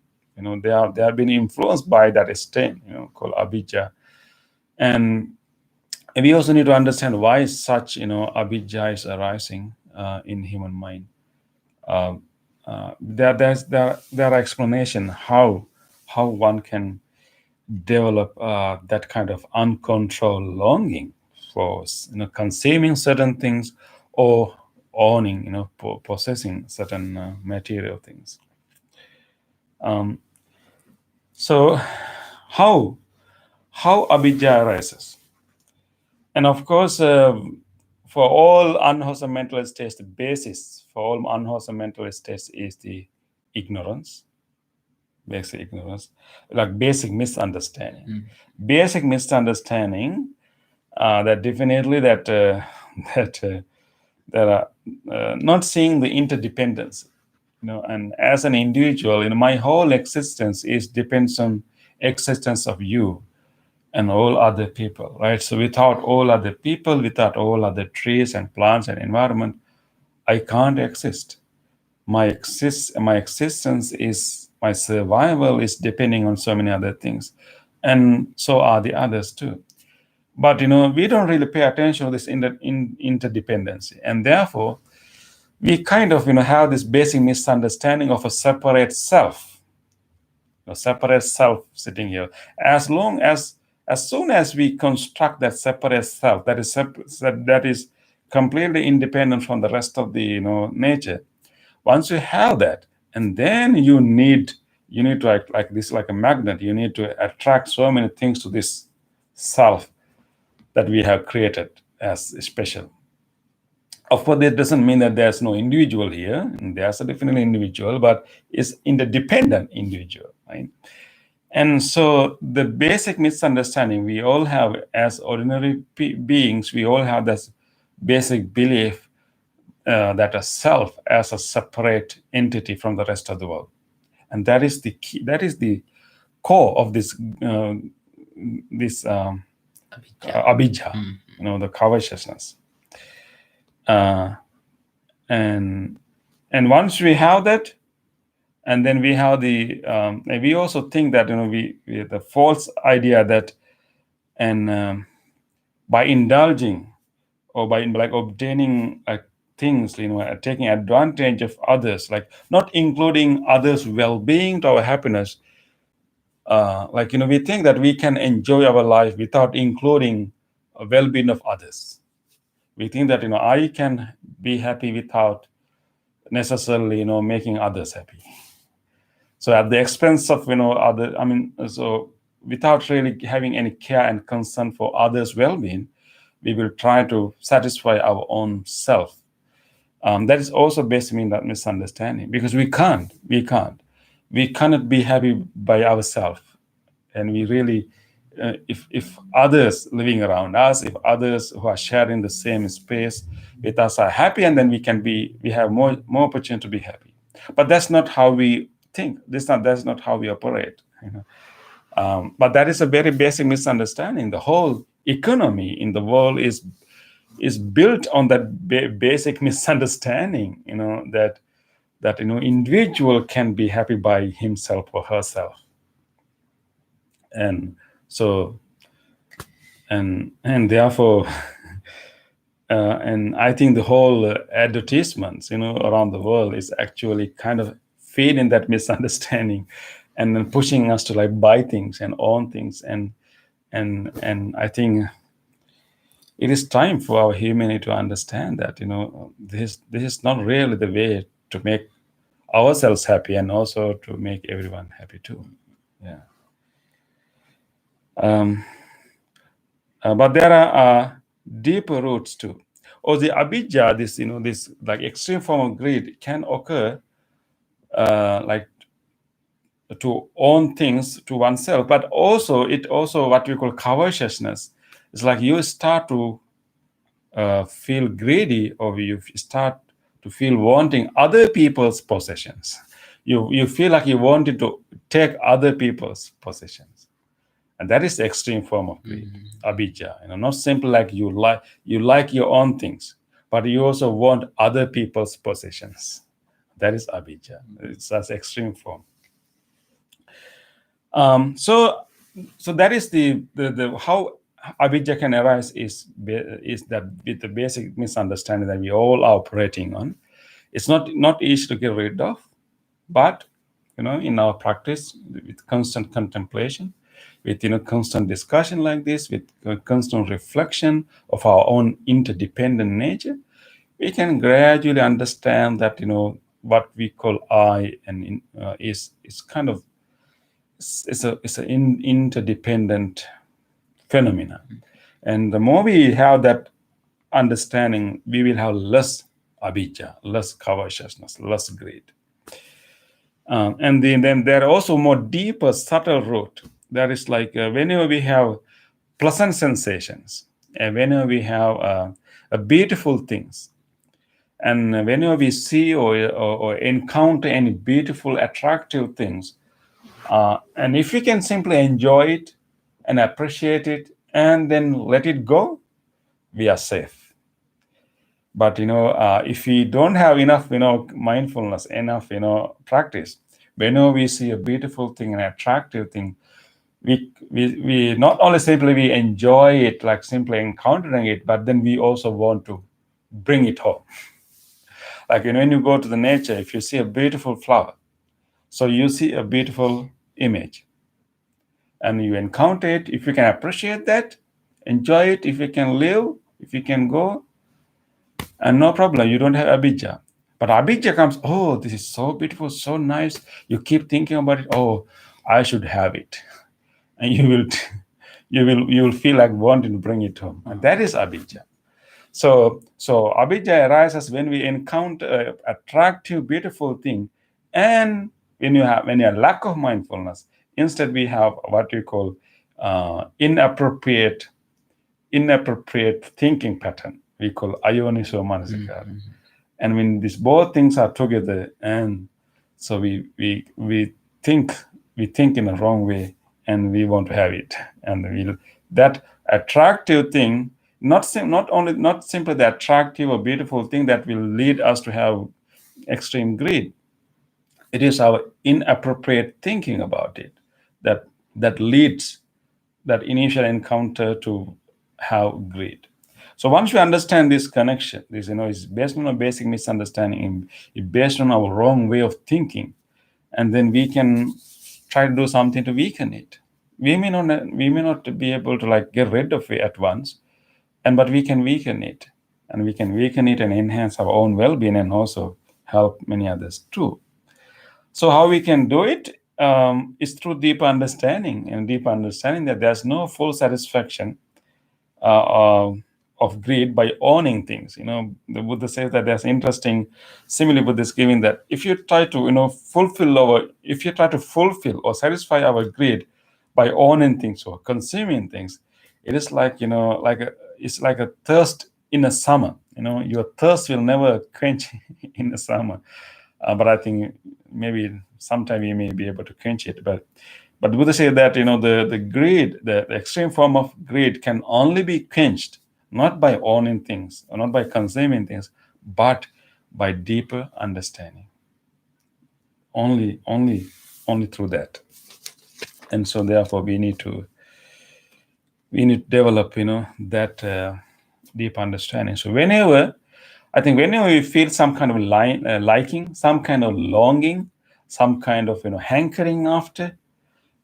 They have been influenced by that stain, called abhijja, and we also need to understand why such abhijja is arising in human mind. There are explanation how one can develop that kind of uncontrolled longing for consuming certain things, or owning, possessing certain material things. So how abhijja arises? And of course, for all unwholesome mental states, the basis for all unwholesome mental states is the ignorance. basic ignorance, like basic misunderstanding. Basic misunderstanding that definitely that that that are not seeing the interdependence. And as an individual, my whole existence is depends on existence of you and all other people, right? So without all other people, without all other trees and plants and environment, I can't exist. My existence is my survival is depending on so many other things, and so are the others too. But we don't really pay attention to this interdependency, and therefore we kind of have this basic misunderstanding of a separate self, a separate self sitting here. As soon as we construct that separate self that is completely independent from the rest of the nature, once you have that, and then you need to act like this, like a magnet. You need to attract so many things to this self that we have created as special. Of course, that doesn't mean that there's no individual here. There's a definitely individual, but it's interdependent individual, right? And so the basic misunderstanding we all have as ordinary beings, we all have this basic belief that a self as a separate entity from the rest of the world, and that is the key. That is the core of this abhijja, the covetousness. And once we have that, and then we have and we also think that we the false idea that, and by indulging or by like obtaining things, taking advantage of others, like not including others' well-being to our happiness, we think that we can enjoy our life without including well-being of others. We think that I can be happy without necessarily making others happy. So at the expense of other, so without really having any care and concern for others' well-being, we will try to satisfy our own self. That is also basically in that misunderstanding, because we cannot be happy by ourselves, and we really, if others living around us, if others who are sharing the same space with us are happy, and then we have more opportunity to be happy. But that's not how we think. That's not how we operate. But that is a very basic misunderstanding. The whole economy in the world is built on that basic misunderstanding. That individual can be happy by himself or herself, and so and therefore. And I think the whole advertisements, around the world is actually kind of feeding that misunderstanding, and then pushing us to buy things and own things, and I think it is time for our humanity to understand that this is not really the way to make ourselves happy, and also to make everyone happy too. Yeah. But there are deeper roots too. Or the abhijja, this extreme form of greed can occur, to own things to oneself, but also what we call covetousness. It's like you start to feel greedy, or you start to feel wanting other people's possessions. You feel like you wanted to take other people's possessions. And that is the extreme form of greed, abhijja. Not simply like you like your own things, but you also want other people's possessions. That is abhijja. It's an extreme form. So that is the how abhijja can arise is that with the basic misunderstanding that we all are operating on. It's not easy to get rid of, but in our practice, with constant contemplation, with constant discussion like this, with constant reflection of our own interdependent nature, we can gradually understand that what we call I and is kind of it's an interdependent phenomena. And the more we have that understanding, we will have less abhijja, less covetousness, less greed. And then there are also more deeper, subtle root. That is like whenever we have pleasant sensations, and whenever we have beautiful things, and whenever we see or encounter any beautiful, attractive things, and if we can simply enjoy it and appreciate it and then let it go, we are safe. But if we don't have enough mindfulness, enough practice, whenever we see a beautiful thing, an attractive thing, we not only simply we enjoy it, like simply encountering it, but then we also want to bring it home. Like when you go to the nature, if you see a beautiful flower, so you see a beautiful image and you encounter it. If you can appreciate that, enjoy it, if you can live, if you can go, and no problem, you don't have abhijja. But abhijja comes, oh, this is so beautiful, so nice. You keep thinking about it, oh, I should have it. And you will feel like wanting to bring it home. And that is abhijja. So abhijja arises when we encounter an attractive, beautiful thing, and when you have lack of mindfulness, instead we have what we call inappropriate thinking pattern. We call ayoniso manasikara. And when these both things are together, and so we think in a wrong way, and we want to have it, and that attractive thing, not simply the attractive or beautiful thing that will lead us to have extreme greed. It is our inappropriate thinking about it that leads that initial encounter to have greed. So once we understand this connection, this is based on a basic misunderstanding, it's based on our wrong way of thinking, and then we can try to do something to weaken it. We may not be able to like get rid of it at once, but we can weaken it, and we can weaken it and enhance our own well-being and also help many others too. So how we can do it is through deep understanding, and deep understanding that there's no full satisfaction uh, of greed by owning things. The Buddha says that there's interesting simile Buddha is giving, that if you try to fulfill or satisfy our greed by owning things or consuming things, it is like it's like a thirst in a summer. Your thirst will never quench in the summer. But I think maybe sometime we may be able to quench it. But Buddha said that the greed, the extreme form of greed, can only be quenched not by owning things or not by consuming things, but by deeper understanding. Only through that. And so therefore we need to develop that deep understanding. So whenever we feel some kind of liking, some kind of longing, some kind of hankering after,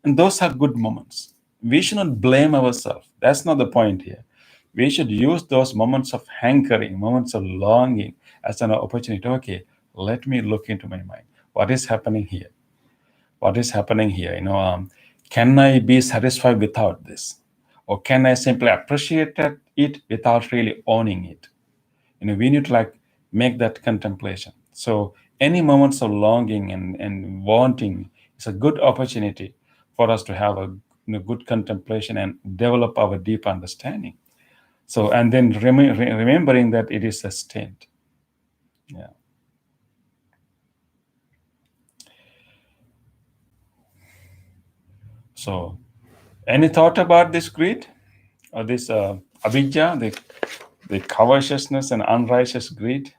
and those are good moments. We should not blame ourselves. That's not the point here. We should use those moments of hankering, moments of longing as an opportunity. Okay, let me look into my mind. What is happening here? What is happening here? Can I be satisfied without this? Or can I simply appreciate it without really owning it? We need to like make that contemplation. So any moments of longing and wanting is a good opportunity for us to have a good contemplation and develop our deep understanding. So, and then remembering that it is sustained. Yeah. So, any thought about this greed or this avijja, the covetousness and unrighteous greed?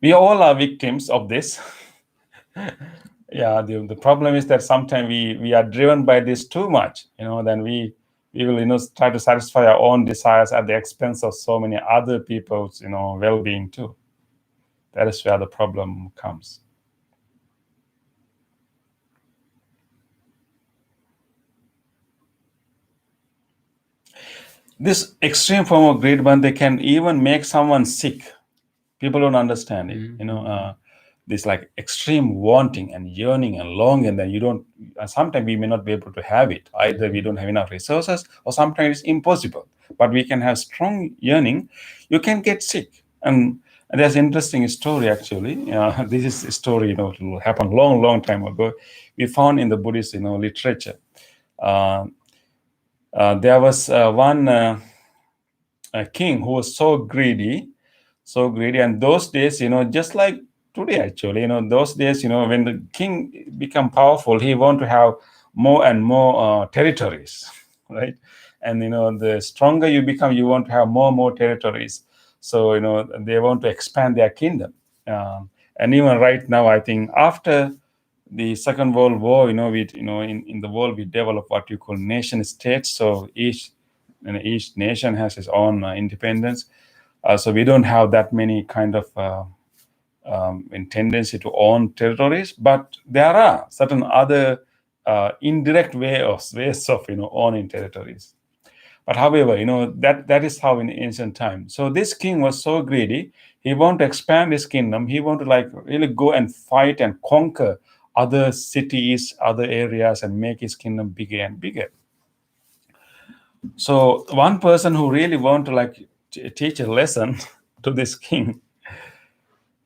We all are victims of this. Yeah, the problem is that sometimes we are driven by this too much. Then we will try to satisfy our own desires at the expense of so many other people's well-being too. That is where the problem comes. This extreme form of greed, they can even make someone sick. People don't understand it. this like extreme wanting and yearning and longing, and then you don't. Sometimes we may not be able to have it. Either we don't have enough resources, or sometimes it's impossible. But we can have strong yearning. You can get sick, and there's an interesting story actually. This is a story, it happened long, long time ago. We found in the Buddhist, literature. Uh, there was one king who was so greedy. And those days, just like today, actually, those days, when the king become powerful, he want to have more and more territories, right? And the stronger you become, you want to have more and more territories. So they want to expand their kingdom. And even right now, I think after the Second World War, in the world we develop what you call nation states. So each nation has its own independence. So we don't have that many kind of in tendency to own territories, but there are certain other indirect ways of owning territories. But however, that is how in ancient times. So this king was so greedy. He wanted to expand his kingdom. He wanted to like really go and fight and conquer other cities, other areas, and make his kingdom bigger and bigger. So one person who really wanted to like teach a lesson to this king,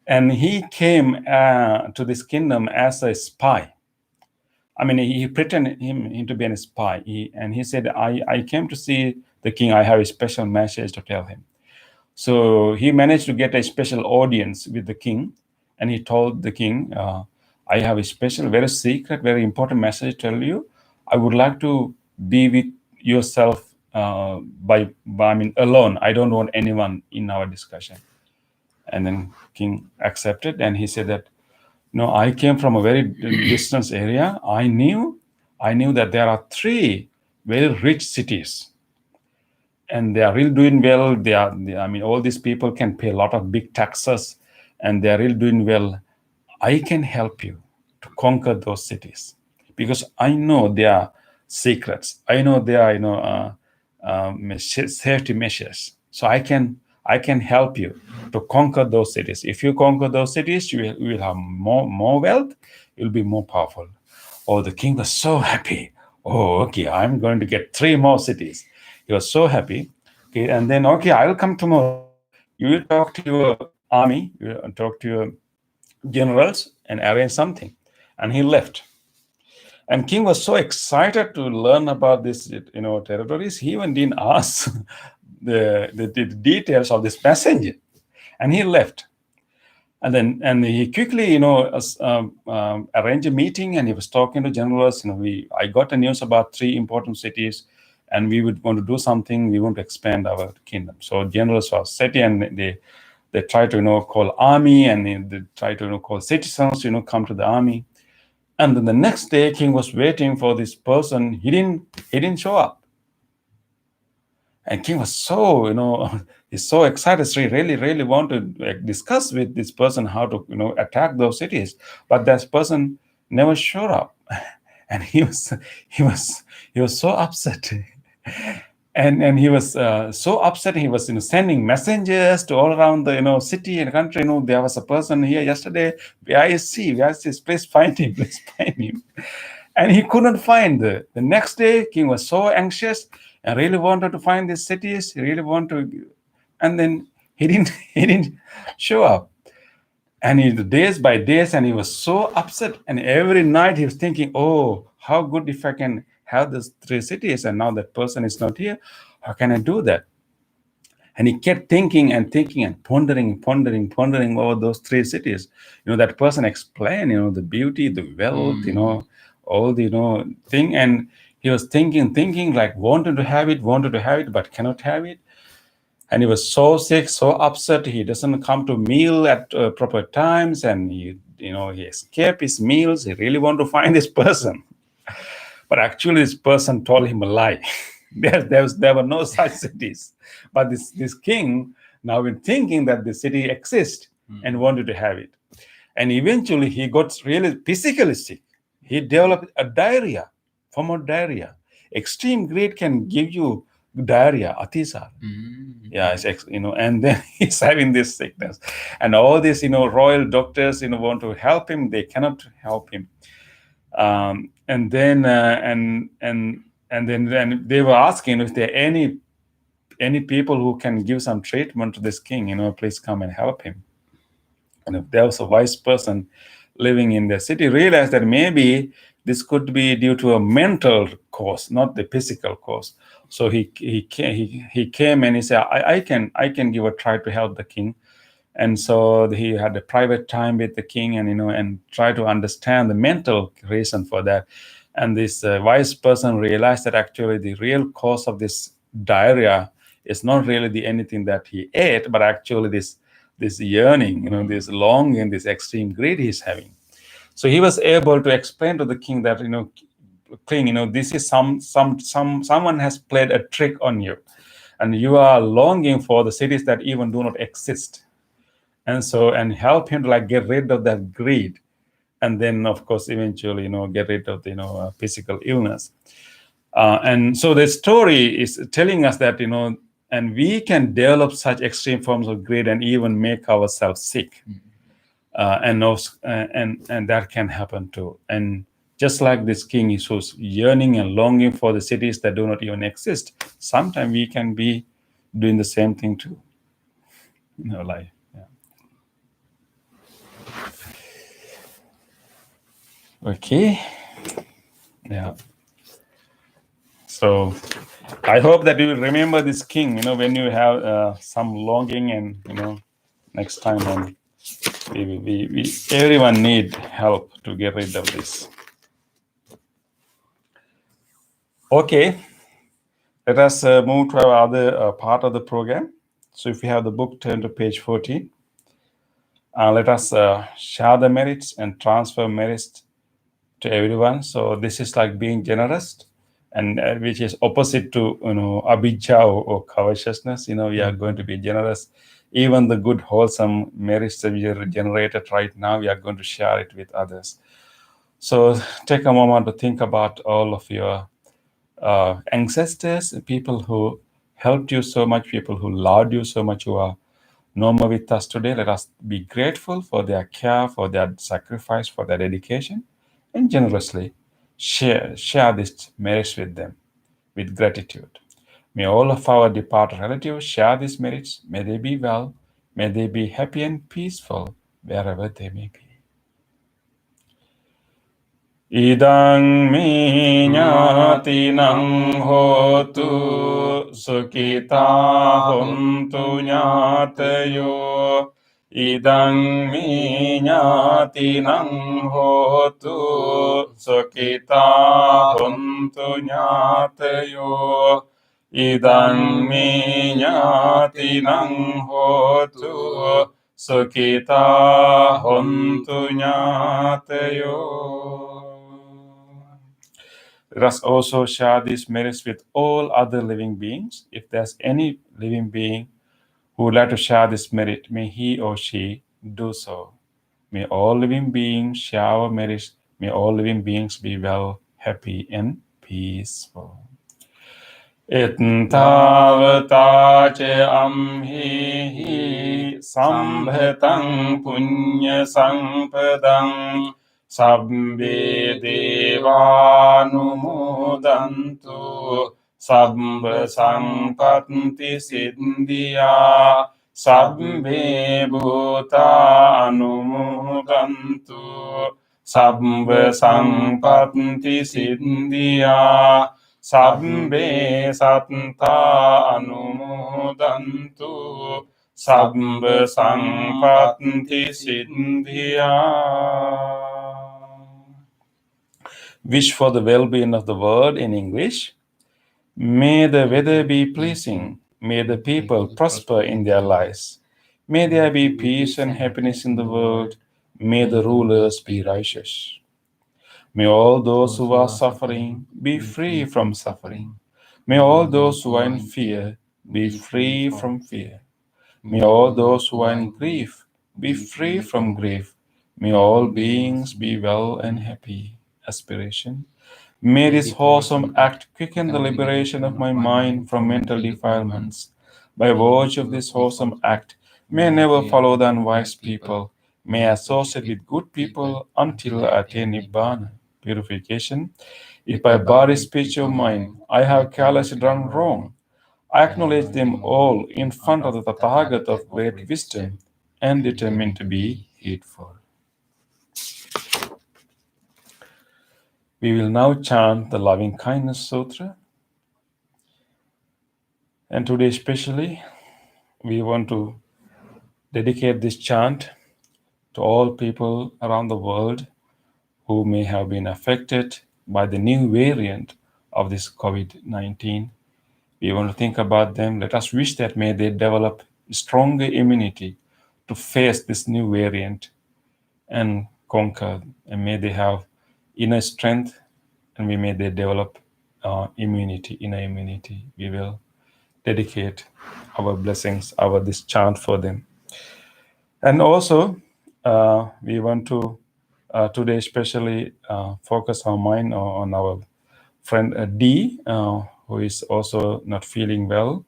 and he came to this kingdom as a spy. I mean, he pretended him to be a spy. And he said, I came to see the king. I have a special message to tell him. So he managed to get a special audience with the king. And he told the king, I have a special, very secret, very important message to tell you. I would like to be with yourself alone. I don't want anyone in our discussion. And then king accepted, and he said that, no, I came from a very distant area. I knew that there are three very rich cities, and they are really doing well. All these people can pay a lot of big taxes, and they are really doing well. I can help you to conquer those cities because I know their secrets. I know their safety measures. So I can help you to conquer those cities. If you conquer those cities, you will have more wealth. You'll be more powerful. Oh, the king was so happy. Oh, okay, I'm going to get 3 more cities. He was so happy. Okay, and then okay, I'll come tomorrow. You will talk to your army. You will talk to your generals and arrange something. And he left. And king was so excited to learn about this, territories. He even didn't ask the details of this messenger, and he left. And he quickly, arranged a meeting, and he was talking to generals. I got the news about 3 important cities, and we would want to do something. We want to expand our kingdom. So generals were set, and they try to call army, and they try to call citizens come to the army. And then the next day, king was waiting for this person. He didn't show up. And king was so he's so excited. So he really wanted to discuss with this person how to attack those cities, but that person never showed up. And he was so upset. And he was so upset. He was sending messengers to all around the city and country. There was a person here yesterday. Where is he? Please find him. Please find him. And he couldn't find the next day. King was so anxious and really wanted to find these cities. He really wanted to, and then he didn't show up. And he days by days, and he was so upset. And every night he was thinking, oh, how good if I can have these 3 cities, and now that person is not here. How can I do that? And he kept thinking and pondering over those 3 cities. That person explained, the beauty, the wealth, all the thing. And he was thinking, like wanted to have it, but cannot have it. And he was so sick, so upset. He doesn't come to meal at proper times, and he escaped his meals. He really wanted to find this person. But actually, this person told him a lie. There were no such cities. But this king now been thinking that the city exists and wanted to have it. And eventually, he got really physically sick. He developed a diarrhea, form of diarrhea. Extreme greed can give you diarrhea, atisar. Yeah, and then he's having this sickness, and all these royal doctors want to help him. They cannot help him. And then then they were asking if there are any people who can give some treatment to this king. Please come and help him. And if there was a wise person living in the city, realized that maybe this could be due to a mental cause, not the physical cause. So he came and he said, I can give a try to help the king. And so he had a private time with the king, and try to understand the mental reason for that. And this wise person realized that actually the real cause of this diarrhea is not really the anything that he ate, but actually this yearning, this longing, this extreme greed he's having. So he was able to explain to the king that king, this is someone has played a trick on you, and you are longing for the cities that even do not exist. And help him to get rid of that greed, and then of course eventually get rid of the physical illness. And so the story is telling us that and we can develop such extreme forms of greed and even make ourselves sick. And that can happen too. And just like this king is who's yearning and longing for the cities that do not even exist, sometimes we can be doing the same thing too in our life. Okay. Yeah. So I hope that you will remember this king, when you have some longing, and next time when we everyone need help to get rid of this. Okay, let us move to our other part of the program. So if you have the book, turn to page 14. Let us share the merits and transfer merits to everyone. So this is like being generous, and which is opposite to abhijja or covetousness. We are going to be generous. Even the good wholesome merits that we are generated right now, we are going to share it with others. So take a moment to think about all of your ancestors, people who helped you so much, people who loved you so much, who are no more with us today. Let us be grateful for their care, for their sacrifice, for their dedication, and generously share this merits with them with gratitude. May all of our departed relatives share these merits. May they be well. May they be happy and peaceful wherever they may be. Idang mi ñātinang hotu sukita hontu ñātayo. Idang mi ñātinang hotu sukita hontu ñātayo. Idang mi ñātinang hotu sukita hontu ñātayo. Let us also share these merits with all other living beings. If there's any living being who would like to share this merit, may he or she do so. May all living beings share our merits. May all living beings be well, happy, and peaceful. Ettavata che amhi sambhatang punya sampadang sabbe devanumodantu sabba sampatti siddhya sabbe bhuta anumodantu sabba sampatti siddhya sabbe satta anumodantu sabba sampatti siddhya. Wish for the well-being of the world in English. May the weather be pleasing. May the people prosper in their lives. May there be peace and happiness in the world. May the rulers be righteous. May all those who are suffering be free from suffering. May all those who are in fear be free from fear. May all those who are in grief be free from grief. May all beings be well and happy. Aspiration. May this wholesome act quicken the liberation of my mind from mental defilements. By virtue of this wholesome act, may I never follow the unwise people. May I associate with good people until I attain Nibbana, purification. If by body, speech, or mind I have carelessly done wrong, I acknowledge them all in front of the Tathagat of great wisdom and determine to be heedful. We will now chant the Loving Kindness Sutra. And today, especially, we want to dedicate this chant to all people around the world who may have been affected by the new variant of this COVID 19. We want to think about them. Let us wish that may they develop stronger immunity to face this new variant and conquer, and may they have inner strength, and may they develop immunity, inner immunity. We will dedicate our blessings, our this chant for them. And also, we want to today especially focus our mind on our friend D, who is also not feeling well.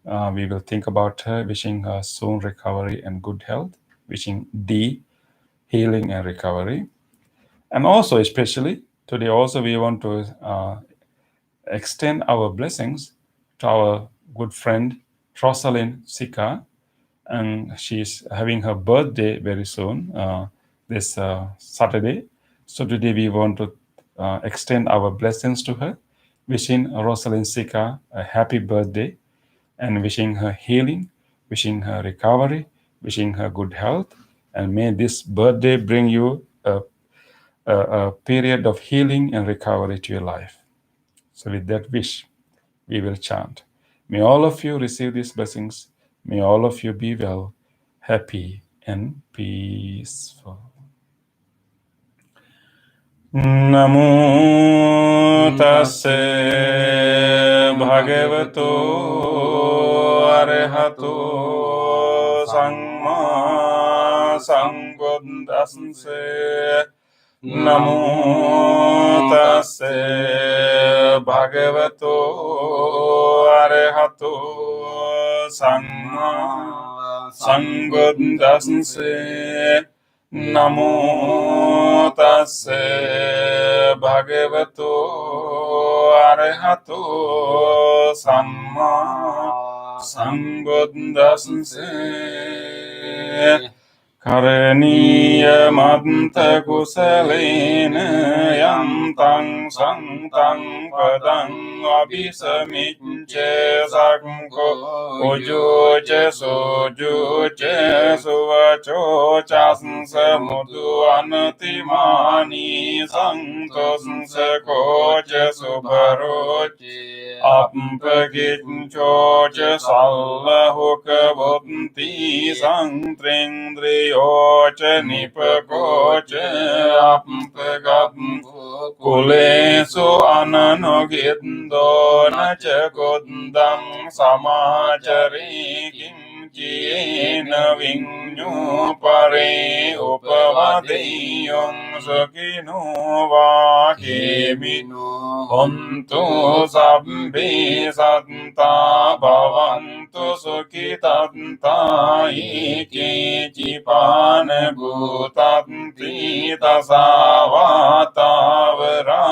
We will think about her, wishing her soon recovery and good health, wishing D healing and recovery. And also, especially today, also we want to extend our blessings to our good friend Rosalind Sika, and she's having her birthday very soon, this Saturday. So today we want to extend our blessings to her, wishing Rosalind Sika a happy birthday, and wishing her healing, wishing her recovery, wishing her good health, and may this birthday bring you a period of healing and recovery to your life. So with that wish, we will chant. May all of you receive these blessings. May all of you be well, happy, and peaceful. Namo tassa bhagavato arahato samma sambuddhassa. Namo tassa bhagavato arahato samma sambuddhassa. Namo tassa bhagavato arahato samma sambuddhassa. Karaniya manta kusalena yantang santang padang abhisamicce sakko ujuce sujuce suvaco casansa mudu anatimani santos sekoce subaroce ampagincoce sallahuka bodhi santrindri Yoce nipakoce ampagam kulesu ananogindo naca kundam samacari kimcina vinyu pare upavadeyong sakino vakemino hontu sabbe santa bhavantu sukhitanta ike cipane bhutanti tasavatavara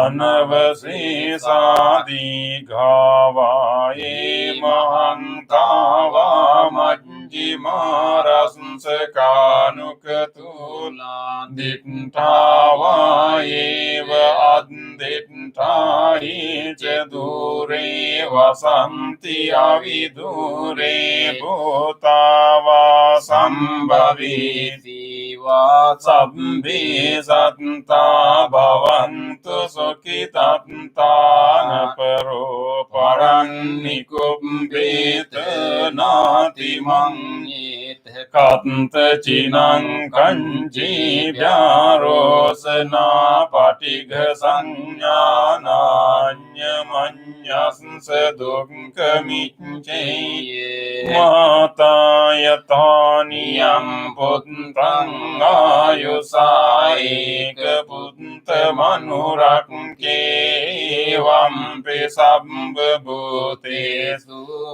anavasesadi ghavaye mahantava majjimaraskanukatula dittava eva addittahi cedure vasanti avidure bhutava sambhaviti va sabbe santa bhavantu sukhitantana paro parannikumbeta nati manyet Katchinang kanchi vyarosana patigha sanyana manyas dukkamicche mata yataniyam puttang ayusaik puttamanurakke vampi sabbhutesu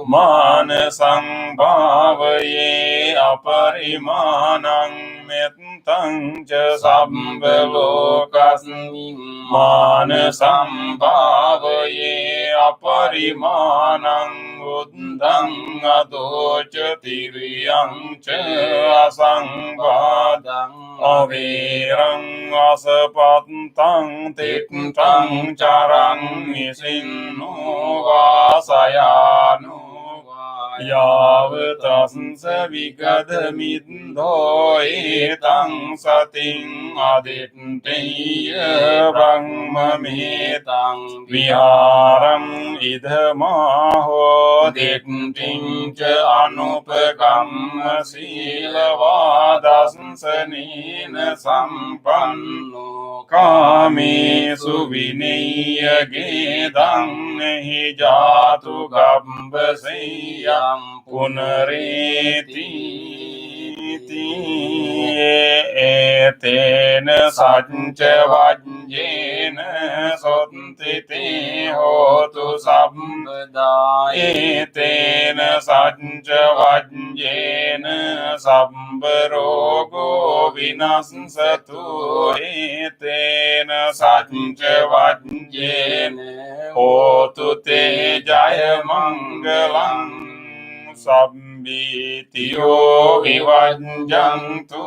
manasang bhavaye aparimanang mettang ca sabbhalokasming manasang bhavaye aparimanang uddhang adoca tiriyang ca asangvadang avirang asapatang tittang carang isinnu vasayanu yavatasya vikadamiddho etang sating aditteya brahmametang viharam idhamaho ditting ca anupakamma silavadasanena sampanno kamesu vinaya gedang hi jatu gambaseyam punareti etena sanca vajjena sottite hotu sabbada etena sanca vajjena sabbarogo vinassatu etena sanca vajjena hotu te jaya mangalang sabbitiyo vivajjantu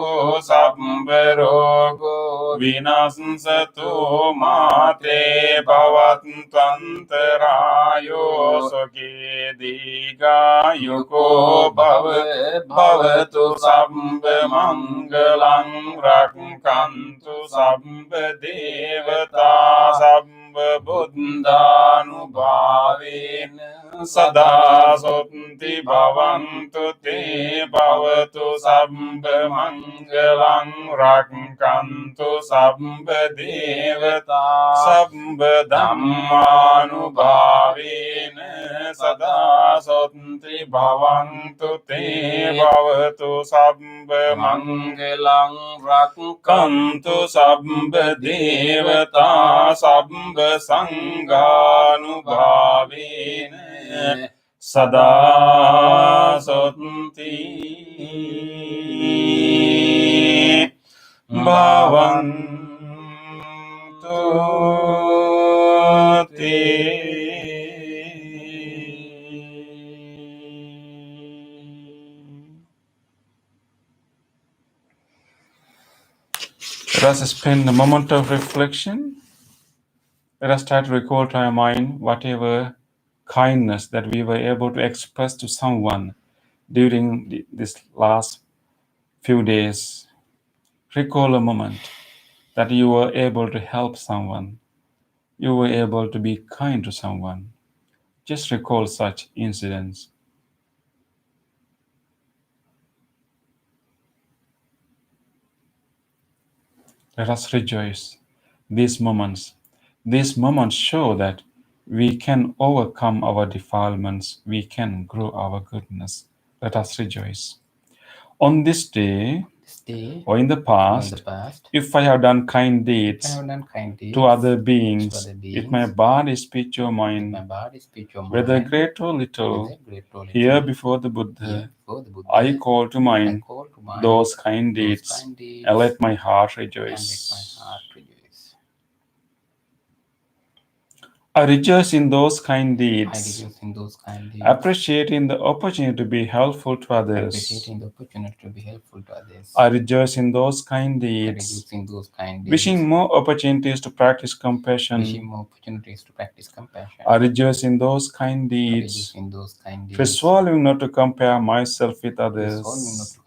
sabbarogo vinassatu mate bhavatantarayo soke digayuko bhavatu sabba mangalang rakkantu sabba devata sabba buddhanubhavena sada sotti bhavantu te bhavatu sabba mangalang rakkantu sabba devata sabba dhammanubhavena sada sotti bhavantu te bhavatu sabba mangalang rakkantu sabba devata sabba sanghanubhavena sada sotti bhavantu te. Let us spend a moment of reflection. Let us try to recall to our mind whatever kindness that we were able to express to someone during this last few days. Recall a moment that you were able to help someone. You were able to be kind to someone. Just recall such incidents. Let us rejoice these moments. These moments show that we can overcome our defilements, we can grow our goodness. Let us rejoice. On this day or in the past, if I have done kind deeds to other beings with my body, speech, or mind, whether great or little, here before the Buddha, I call to mind those kind deeds and let my heart rejoice. I rejoice in those kind deeds, appreciating the opportunity to be helpful to others. I rejoice in those kind deeds, wishing more opportunities to practice compassion. I rejoice in those kind deeds, resolving not to compare myself with others.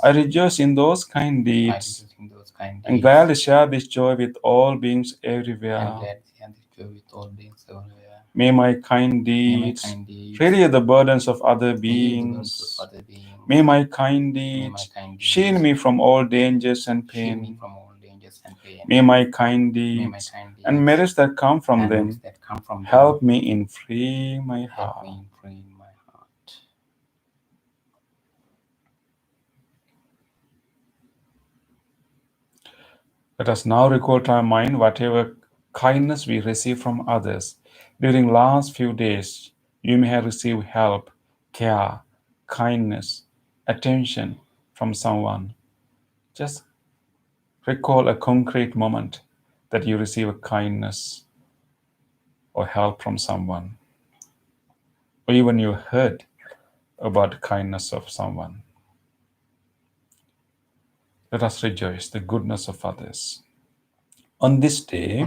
I rejoice in those kind deeds and gladly share this joy with all beings everywhere. May my kind deeds relieve the burdens of other beings. May my kind deeds shield me from all dangers and pain. May my kind deeds and merits that come from them help me in freeing my heart. Let us now recall to our mind whatever kindness we receive from others. During last few days, you may have received help, care, kindness, attention from someone. Just recall a concrete moment that you receive a kindness or help from someone, or even you heard about the kindness of someone. Let us rejoice the goodness of others. On this day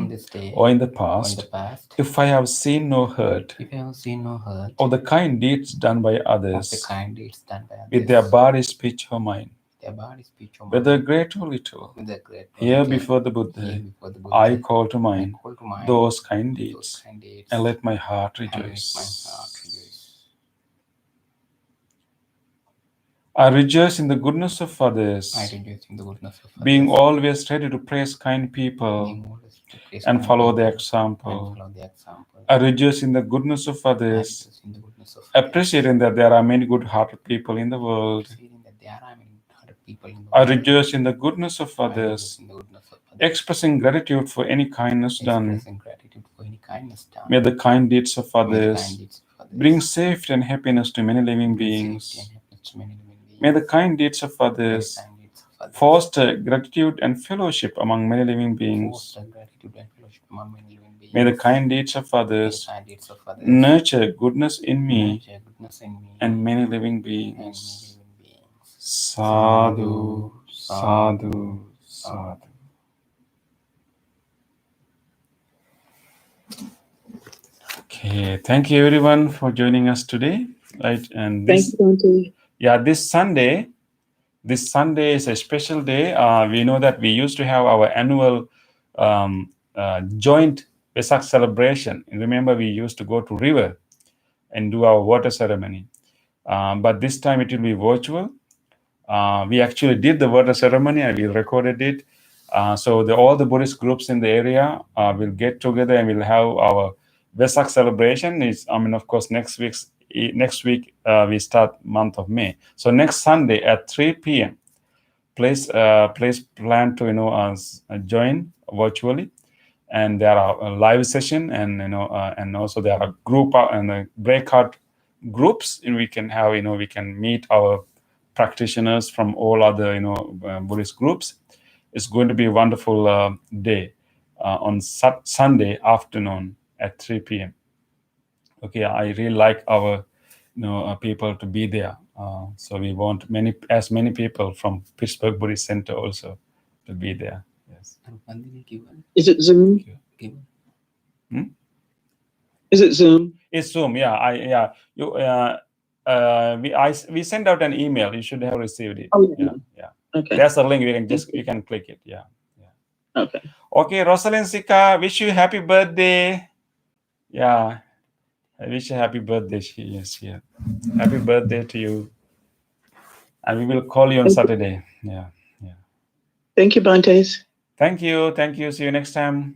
or in the past, if I have seen no hurt of the kind deeds done by others with their body, speech, or mind, whether great or little, here before the Buddha, I call to mind those kind deeds and let my heart rejoice. I rejoice in the goodness of others, being always ready to praise kind people and follow their example. I rejoice in the goodness of others, appreciating that there are many good-hearted people in the world. I rejoice in the goodness of others, expressing gratitude for any kindness done. May the kind deeds of others bring safety and happiness to many living beings. May the kind deeds of others foster gratitude and fellowship among many living beings. May the kind deeds of others nurture goodness in me and many living beings. Sadhu, sadhu, sadhu. Okay, thank you everyone for joining us today. Right, and this, this Sunday is a special day. We know that we used to have our annual joint Vesak celebration. And remember, we used to go to river and do our water ceremony. But this time it will be virtual. We actually did the water ceremony and we recorded it. So all the Buddhist groups in the area will get together and we'll have our Vesak celebration. Of course, next week we start month of May. So next Sunday at 3 p.m. Please plan to join virtually, and there are a live session and also there are group and breakout groups, and we can have we can meet our practitioners from all other Buddhist groups. It's going to be a wonderful day on Sunday afternoon at 3 p.m. Okay, I really like our people to be there. So we want as many people from Pittsburgh Buddhist Center also to be there. Yes. Is it Zoom? Is it Zoom? It's Zoom. Yeah. We sent out an email. You should have received it. Oh, yeah. Okay. There's a link. You can click it. Yeah. Okay. Okay, Rosalind Sika, wish you happy birthday. Yeah. I wish you happy birthday. She is here. Happy birthday to you. And we will call you on Saturday. Yeah. Thank you, Bantes. Thank you. See you next time.